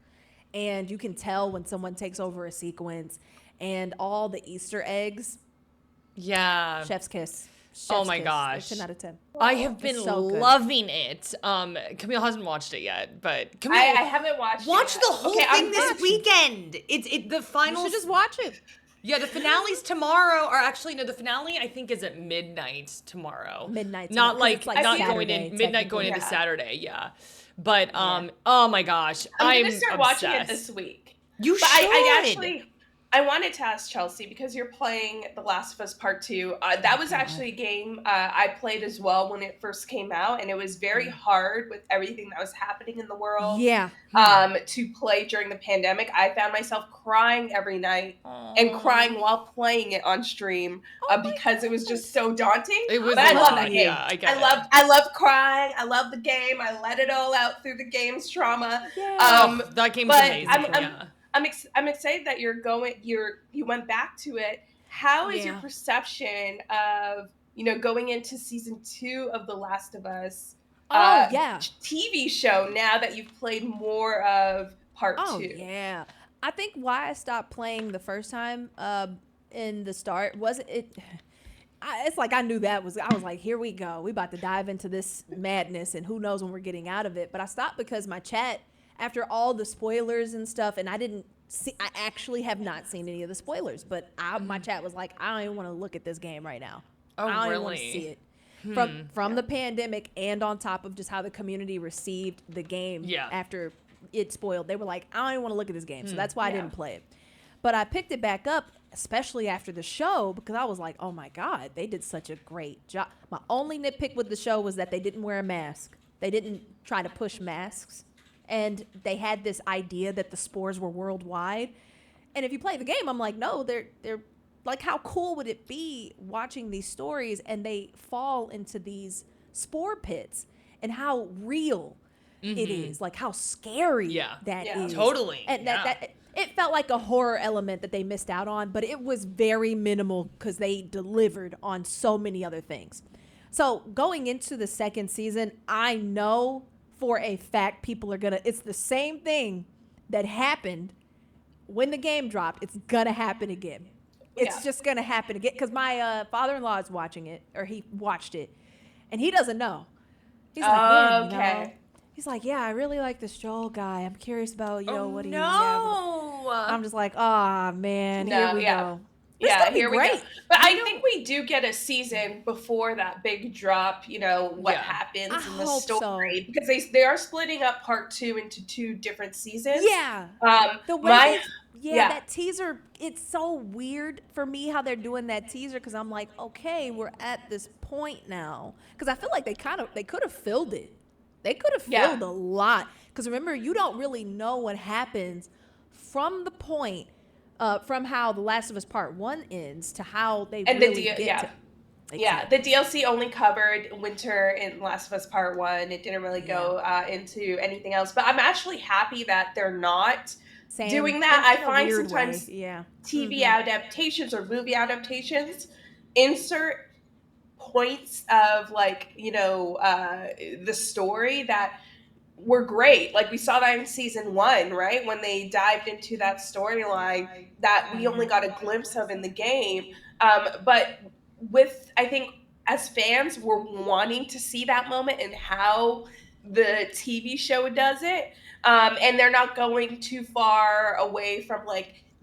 Speaker 3: and you can tell when someone takes over a sequence, and all the Easter eggs.
Speaker 1: Yeah.
Speaker 3: Chef's kiss.
Speaker 1: Oh my
Speaker 3: Kiss.
Speaker 1: gosh.
Speaker 3: 10 out of 10.
Speaker 1: I have been
Speaker 3: so good.
Speaker 1: loving it. Camille hasn't watched it yet, but Camille,
Speaker 2: I haven't watched
Speaker 1: watch
Speaker 2: it
Speaker 1: the
Speaker 2: yet.
Speaker 1: whole
Speaker 2: Okay,
Speaker 1: thing
Speaker 2: I'm
Speaker 1: this
Speaker 2: watching.
Speaker 1: weekend. The
Speaker 3: You
Speaker 1: finals.
Speaker 3: should just watch it.
Speaker 1: Yeah, the finale's tomorrow, or actually no, the finale I think is at midnight tomorrow.
Speaker 3: Midnight
Speaker 1: Not
Speaker 3: tomorrow, 'cause
Speaker 1: like
Speaker 3: it's like
Speaker 1: not going
Speaker 3: Saturday,
Speaker 1: in midnight going into
Speaker 2: technically.
Speaker 1: Saturday. Yeah, but oh my gosh,
Speaker 2: I'm gonna start watching it
Speaker 1: obsessed.
Speaker 2: this week.
Speaker 1: You
Speaker 2: But
Speaker 1: should.
Speaker 2: I wanted to ask Chelsea, because you're playing The Last of Us Part 2. That was actually a game I played as well when it first came out, and it was very hard with everything that was happening in the world.
Speaker 3: Yeah.
Speaker 2: To play during the pandemic. I found myself crying every night and crying while playing it on stream because it was just so daunting.
Speaker 1: It was
Speaker 2: But
Speaker 1: a
Speaker 2: I love
Speaker 1: lot.
Speaker 2: the game.
Speaker 1: Yeah, I get it.
Speaker 2: I love crying. I love the game. I let it all out through the game's trauma.
Speaker 3: Yeah.
Speaker 1: That game's
Speaker 2: but
Speaker 1: amazing.
Speaker 2: I'm-
Speaker 1: yeah.
Speaker 2: I'm excited that you went back to it. How is your
Speaker 3: Yeah.
Speaker 2: perception of going into season 2 of The Last of Us?
Speaker 3: Yeah.
Speaker 2: TV show now that you've played more of part 2.
Speaker 3: Oh yeah. I think why I stopped playing the first time in the start was it's like I knew I was like, here we go. We about to dive into this madness, and who knows when we're getting out of it. But I stopped because my chat, after all the spoilers and stuff, and I actually have not seen any of the spoilers, but my chat was like, I don't even want to look at this game right now.
Speaker 1: Oh,
Speaker 3: I don't even want to
Speaker 1: really?
Speaker 3: see it. From the pandemic, and on top of just how the community received the game after it spoiled, they were like, I don't even want to look at this game. So that's why I didn't play it. But I picked it back up, especially after the show, because I was like, oh my God, they did such a great job. My only nitpick with the show was that they didn't wear a mask. They didn't try to push masks. And they had this idea that the spores were worldwide. And if you play the game, I'm like, no, they're like, how cool would it be watching these stories and they fall into these spore pits, and how real it is, like how scary that is.
Speaker 1: Totally.
Speaker 3: And that it felt like a horror element that they missed out on, but it was very minimal because they delivered on so many other things. So going into the second season, I know for a fact people are it's the same thing that happened when the game dropped. It's gonna happen again. It's just gonna happen again, because my father-in-law is watching it, or he watched it, and he doesn't know. He's like, man,
Speaker 2: okay.
Speaker 3: He's like, yeah, I really like this Joel guy. I'm curious about what he.
Speaker 1: No.
Speaker 3: I'm just like, ah, man, here we go. But it's gonna be
Speaker 2: here
Speaker 3: great.
Speaker 2: we go. But I think we do get a season before that big drop, what happens
Speaker 3: I
Speaker 2: in the
Speaker 3: hope
Speaker 2: story. Because they are splitting up part 2 into 2 different seasons.
Speaker 3: Yeah. The way that teaser, it's so weird for me how they're doing that teaser, because I'm like, okay, we're at this point now. Because I feel like they could have filled it. They could have filled a lot. Because remember, you don't really know what happens from the point from how The Last of Us Part 1 ends to how they really get to...
Speaker 2: The DLC only covered Winter in Last of Us Part 1. It didn't really go into anything else. But I'm actually happy that they're not doing that. I find sometimes TV adaptations or movie adaptations insert points of the story that were great. Like we saw that in season 1, right? When they dived into that storyline that we only got a glimpse of in the game. But I think as fans, we're wanting to see that moment and how the TV show does it. And they're not going too far away from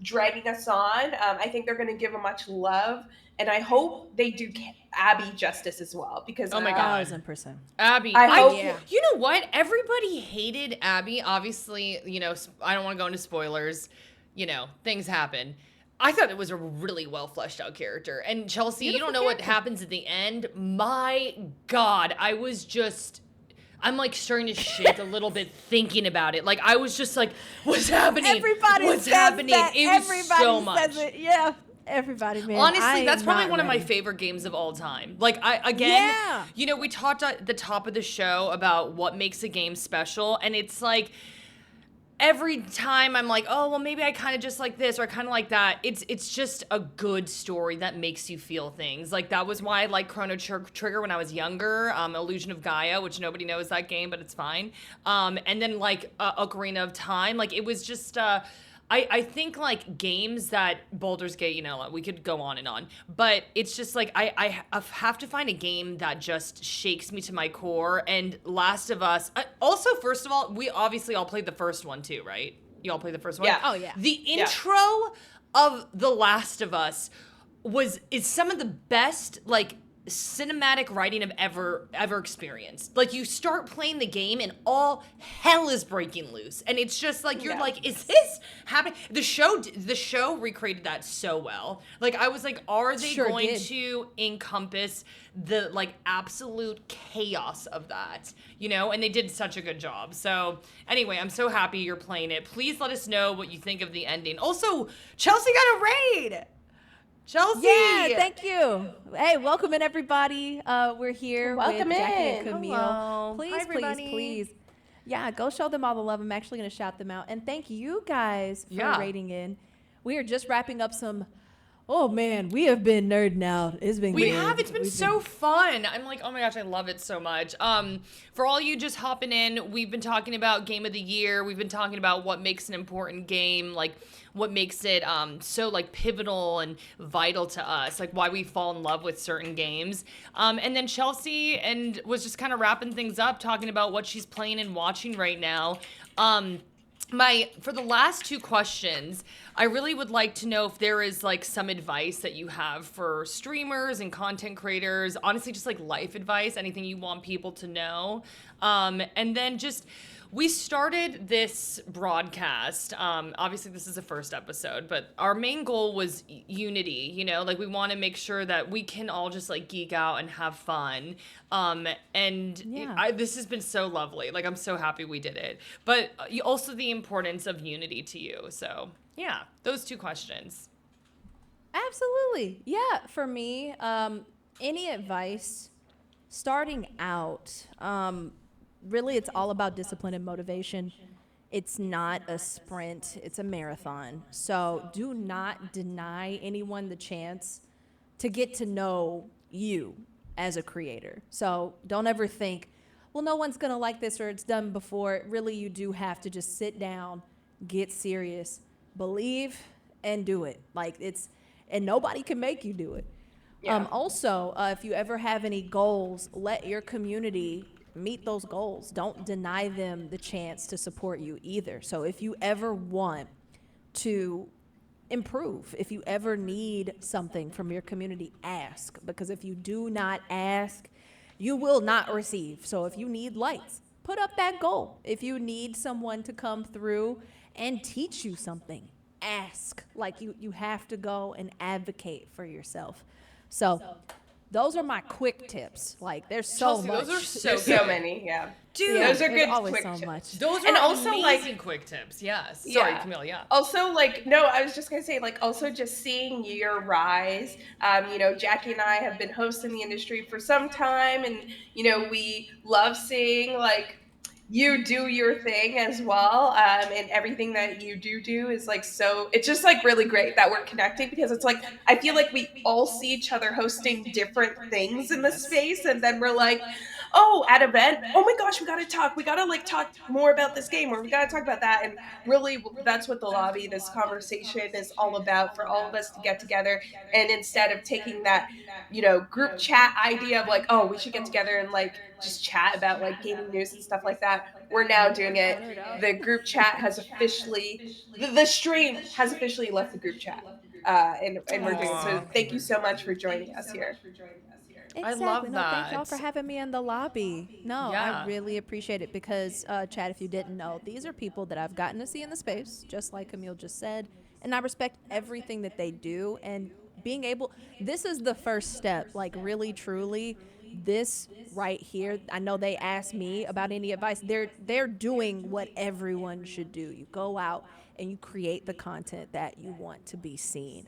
Speaker 2: dragging us on. I think they're going to give a much love. And I hope they do Abby justice as well, because
Speaker 1: oh my God,
Speaker 3: 1,000%.
Speaker 1: Abby.
Speaker 2: I hope.
Speaker 1: You know what? Everybody hated Abby. Obviously, I don't want to go into spoilers. Things happen. I thought it was a really well fleshed out character. And Chelsea, you don't know what happens at the end. My God, I'm starting to shake a little bit thinking about it. I was just like, what's happening? What's happening?
Speaker 3: That.
Speaker 1: It was
Speaker 3: Everybody
Speaker 1: so much.
Speaker 3: says it. Yeah. Everybody, man.
Speaker 1: Honestly, that's probably one of my favorite games of all time. We talked at the top of the show about what makes a game special, and it's like, every time I'm like, oh, well, maybe I kind of just like this or I kind of like that. It's just a good story that makes you feel things. Like that was why I liked Chrono Trigger when I was younger. Illusion of Gaia, which nobody knows that game, but it's fine. And then like Ocarina of Time. Like it was just. I think like games that Baldur's Gate, you know, we could go on and on, but it's just like I have to find a game that just shakes me to my core. And Last of Us, also, first of all, we obviously all played the first one too, right? You all played the first one?
Speaker 2: Yeah.
Speaker 3: Oh, yeah.
Speaker 1: The intro of The Last of Us is some of the best like cinematic writing I've ever experienced. Like you start playing the game and all hell is breaking loose, and it's just like you're like, is this happening? The show recreated that so well. Like I was like, are they going to encompass the like absolute chaos of that, you know? And they did such a good job. So anyway, I'm so happy you're playing it. Please let us know what you think of the ending. Also, Chelsea got a raid. Chelsea!
Speaker 3: Yeah, thank you. Hey, welcome in, everybody. We're here
Speaker 2: Welcome
Speaker 3: with Jacki and
Speaker 2: in.
Speaker 3: Camille.
Speaker 1: Hello.
Speaker 3: Please,
Speaker 1: Hi, everybody.
Speaker 3: please. Yeah, go show them all the love. I'm actually going to shout them out. And thank you guys for rating in. We are just wrapping up some... Oh, man, we have been nerding out. It's been good.
Speaker 1: It's been so fun. I'm like, oh my gosh, I love it so much. For all you just hopping in, we've been talking about Game of the Year. We've been talking about what makes an important game, like what makes it so like pivotal and vital to us, like why we fall in love with certain games. And then Chelsea was just kind of wrapping things up, talking about what she's playing and watching right now. For the last two questions, I really would like to know if there is like some advice that you have for streamers and content creators, honestly, just like life advice, anything you want people to know. And then just, we started this broadcast. Obviously, this is the first episode, but our main goal was unity. You know, like we want to make sure that we can all just like geek out and have fun. This has been so lovely. Like I'm so happy we did it. But also the importance of unity to you. So yeah, those two questions.
Speaker 3: Absolutely. Yeah, for me, any advice starting out, really it's all about discipline and motivation. It's not a sprint, it's a marathon. So do not deny anyone the chance to get to know you as a creator. So don't ever think, well, no one's gonna like this or it's done before. Really, you do have to just sit down, get serious, believe, and do it. And nobody can make you do it.
Speaker 2: Yeah.
Speaker 3: Also, if you ever have any goals, let your community meet those goals. Don't deny them the chance to support you either. So if you ever want to improve, if you ever need something from your community, ask. Because if you do not ask, you will not receive. So if you need lights, put up that goal. If you need someone to come through and teach you something, ask. Like you have to go and advocate for yourself. So those are my quick tips. Like there's so
Speaker 1: Chelsea,
Speaker 3: much.
Speaker 1: those are so
Speaker 2: There's
Speaker 1: good.
Speaker 2: so many, yeah.
Speaker 1: Dude,
Speaker 2: Those are
Speaker 3: there's
Speaker 2: good
Speaker 3: always
Speaker 2: quick
Speaker 3: so
Speaker 2: tips.
Speaker 3: much.
Speaker 1: Those are
Speaker 2: And also,
Speaker 1: amazing
Speaker 2: like-
Speaker 1: quick tips. Yes. Sorry,
Speaker 2: Yeah.
Speaker 1: Camille. Yeah.
Speaker 2: Also, like, no, I was just gonna say, like, also just seeing your rise. Jacki and I have been hosting the industry for some time, and we love seeing like you do your thing as well, and everything that you do is like so. It's just like really great that we're connecting because it's like I feel like we all see each other hosting different things in the space, and then we're like, oh, at event, oh my gosh, we gotta like talk more about this game, or we gotta talk about that. And really that's what the lobby, this conversation is all about, for all of us to get together. And instead of taking that group chat idea of like, oh, we should get together and like just chat about like gaming news and stuff like that, we're now doing it. The group chat has officially, the stream has officially left the group chat, and we're doing it. So thank you so much for joining us here.
Speaker 3: Exactly.
Speaker 1: I love
Speaker 3: No, thank y'all
Speaker 1: that.
Speaker 3: for having me in the lobby. No,
Speaker 1: Yeah.
Speaker 3: I really appreciate it because, Chad, if you didn't know, these are people that I've gotten to see in the space, just like Camille just said, and I respect everything that they do. And being able, this is the first step, like really, truly, this right here. I know they asked me about any advice. They're doing what everyone should do. You go out and you create the content that you want to be seen.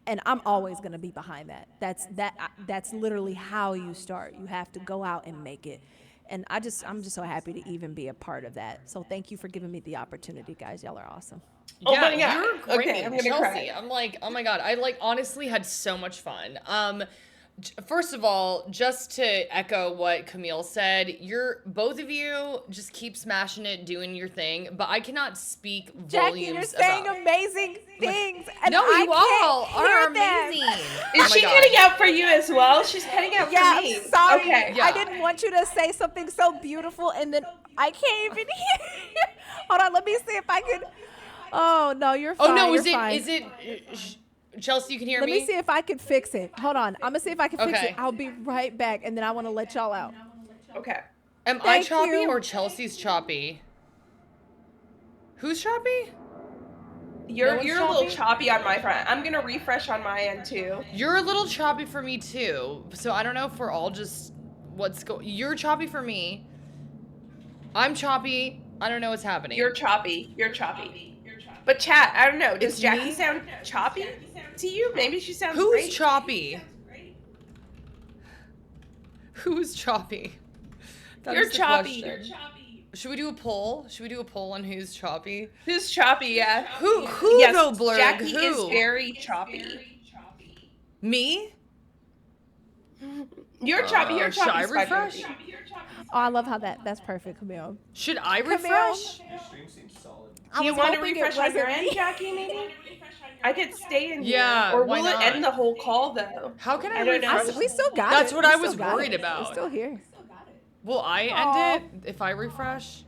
Speaker 3: And I'm always going to be behind that. That's literally how you start. You have to go out and make it. And I'm just so happy to even be a part of that. So thank you for giving me the opportunity, guys. Y'all are awesome.
Speaker 2: Oh
Speaker 1: Yeah,
Speaker 2: my God.
Speaker 1: you're great,
Speaker 2: Okay, I'm gonna
Speaker 1: Chelsea.
Speaker 2: cry.
Speaker 1: I'm like, oh my God. I like honestly had so much fun. First of all, just to echo what Camille said, you're both of you just keep smashing it, doing your thing. But I cannot speak
Speaker 3: Jackie, you're
Speaker 1: volumes
Speaker 3: saying
Speaker 1: about.
Speaker 3: amazing things. And
Speaker 1: No,
Speaker 3: I
Speaker 1: you all
Speaker 3: can't hear
Speaker 1: are
Speaker 3: them.
Speaker 1: amazing.
Speaker 2: Is
Speaker 1: Oh my
Speaker 2: she
Speaker 1: God.
Speaker 2: cutting out for you as well? She's cutting out
Speaker 3: Yeah,
Speaker 2: for me.
Speaker 3: I'm sorry.
Speaker 2: Okay.
Speaker 1: Yeah.
Speaker 3: I didn't want you to say something so beautiful and then I can't even hear. Hold on, let me see if I can. Oh, no, you're fine.
Speaker 1: Oh no,
Speaker 3: you're
Speaker 1: is it
Speaker 3: fine.
Speaker 1: Chelsea? You can hear
Speaker 3: Let
Speaker 1: me.
Speaker 3: me see if I can fix it. Hold on. I'm gonna see if I can fix
Speaker 1: Okay.
Speaker 3: it. I'll be right back, and then I want to let y'all out.
Speaker 2: Okay.
Speaker 1: Am I
Speaker 3: Thank
Speaker 1: choppy
Speaker 3: you.
Speaker 1: or Chelsea's choppy? Who's choppy?
Speaker 2: You're
Speaker 1: one's
Speaker 2: a little
Speaker 1: choppy?
Speaker 2: choppy on my front. I'm gonna refresh on my end too.
Speaker 1: You're a little choppy for me too. So I don't know if we're all just You're choppy for me. I'm choppy. I don't know what's happening.
Speaker 2: You're choppy. You're choppy. But chat, I don't know. Does
Speaker 1: It's
Speaker 2: Jackie
Speaker 1: me?
Speaker 2: sound choppy to you? Maybe she sounds
Speaker 1: Who's
Speaker 2: great.
Speaker 1: choppy? Who's choppy? That
Speaker 2: You're
Speaker 1: is the
Speaker 2: choppy.
Speaker 1: question. Should we do a poll? Should we do a poll on who's choppy?
Speaker 2: Who's choppy? Yeah.
Speaker 1: Who
Speaker 2: Yes,
Speaker 1: though, Blurg?
Speaker 2: Jackie
Speaker 1: Who?
Speaker 2: is very choppy.
Speaker 1: Me?
Speaker 2: You're choppy. You're
Speaker 1: Should I
Speaker 2: choppy. Spike
Speaker 1: refresh?
Speaker 2: Jonesy.
Speaker 3: Oh, I love how that's perfect, Camille.
Speaker 1: Should I
Speaker 3: Camille?
Speaker 1: refresh?
Speaker 4: Your stream seems solid.
Speaker 3: I
Speaker 2: Do you
Speaker 3: was
Speaker 2: want to
Speaker 3: hoping it
Speaker 2: refresh on your
Speaker 3: wasn't
Speaker 2: end,
Speaker 3: me.
Speaker 2: Jackie? Maybe. I could stay in
Speaker 1: Yeah,
Speaker 2: here, or
Speaker 1: why
Speaker 2: will it
Speaker 1: not?
Speaker 2: end the whole call though?
Speaker 1: How can I
Speaker 2: don't know.
Speaker 1: refresh?
Speaker 3: We still got
Speaker 1: That's
Speaker 3: it.
Speaker 1: what
Speaker 3: We
Speaker 1: I
Speaker 3: still
Speaker 1: was
Speaker 3: got
Speaker 1: worried
Speaker 3: it.
Speaker 1: about.
Speaker 3: It's still here.
Speaker 1: Will I
Speaker 3: Aw.
Speaker 1: end it if I refresh?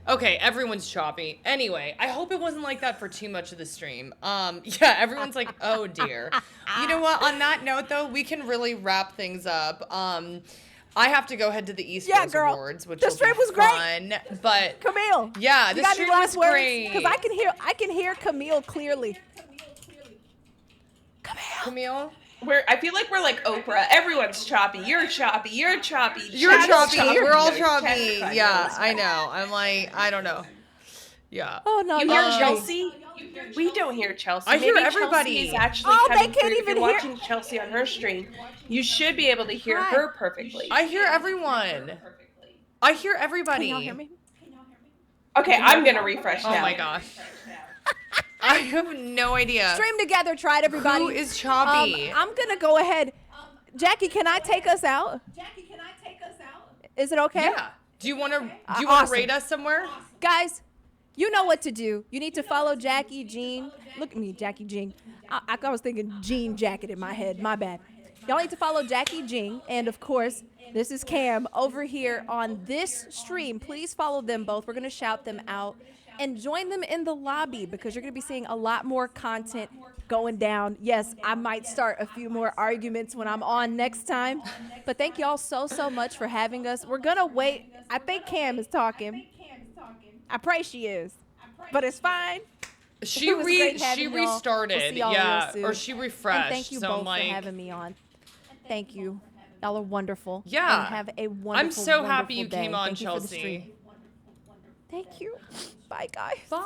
Speaker 1: Okay, everyone's choppy. Anyway, I hope it wasn't like that for too much of the stream. Yeah, everyone's like, oh dear. You know what? On that note, though, we can really wrap things up. I have to go head to the East
Speaker 3: Yeah,
Speaker 1: Coast
Speaker 3: girl.
Speaker 1: Awards, which
Speaker 3: The
Speaker 1: will
Speaker 3: stream
Speaker 1: be
Speaker 3: was great.
Speaker 1: fun. But
Speaker 3: Camille.
Speaker 1: yeah,
Speaker 3: you
Speaker 1: the
Speaker 3: got
Speaker 1: stream
Speaker 3: any
Speaker 1: was
Speaker 3: last words?
Speaker 1: great.
Speaker 3: Because I can hear Camille clearly.
Speaker 1: Camille,
Speaker 2: I feel like we're like Oprah. Everyone's choppy. You're choppy. You're choppy.
Speaker 1: you're
Speaker 2: Chat's
Speaker 1: choppy. We're all
Speaker 2: No,
Speaker 1: choppy.
Speaker 2: chat's fine.
Speaker 1: Yeah,
Speaker 2: No, it's
Speaker 1: I
Speaker 2: fine.
Speaker 1: know. I'm like, I don't know. Yeah.
Speaker 3: Oh no,
Speaker 2: You
Speaker 3: you're
Speaker 2: hear
Speaker 3: right.
Speaker 2: Chelsea? We don't hear Chelsea.
Speaker 1: I hear
Speaker 2: Maybe
Speaker 1: everybody.
Speaker 2: Chelsea is actually
Speaker 3: Oh, they
Speaker 2: coming
Speaker 3: can't
Speaker 2: through. If
Speaker 3: even
Speaker 2: you're
Speaker 3: hear-
Speaker 2: watching Chelsea on her stream, you should be able to hear
Speaker 3: Hi.
Speaker 2: her perfectly.
Speaker 1: I hear everyone. I hear everybody.
Speaker 3: Can y'all hear me?
Speaker 2: Okay, I'm gonna refresh
Speaker 1: Oh
Speaker 2: now.
Speaker 1: my gosh. I have no idea.
Speaker 3: Stream together, try it, everybody.
Speaker 1: Who is choppy?
Speaker 3: I'm gonna go ahead. Jackie, can I take us out? Is it okay?
Speaker 1: Yeah. Do you want to
Speaker 3: awesome.
Speaker 1: rate us somewhere?
Speaker 3: Guys, you know what to do. You need to follow Jackie, Jean. Look at me, Jackie, Jing. I was thinking Jean Jacket in my head. My bad. Y'all need to follow Jackie, Jing. And of course, this is Cam over here on this stream. Please follow them both. We're going to shout them out. And join them in the lobby because you're going to be seeing a lot more content going down. Yes, I might start a few more arguments when I'm on next time. But thank y'all so much for having us. We're going to wait. I think Cam is talking. I pray she is. But it's fine.
Speaker 1: She
Speaker 3: It was great having
Speaker 1: she
Speaker 3: y'all. We'll
Speaker 1: restarted.
Speaker 3: see y'all
Speaker 1: Yeah,
Speaker 3: real soon.
Speaker 1: or she refreshed.
Speaker 3: And thank you
Speaker 1: so
Speaker 3: both
Speaker 1: I'm like,
Speaker 3: for having me on. Thank you. Y'all are wonderful.
Speaker 1: Yeah.
Speaker 3: And have a wonderful,
Speaker 1: I'm so happy
Speaker 3: wonderful
Speaker 1: you came
Speaker 3: day.
Speaker 1: on,
Speaker 3: Thank you for the
Speaker 1: Chelsea.
Speaker 3: stream. Thank you. Bye, guys.
Speaker 1: Bye.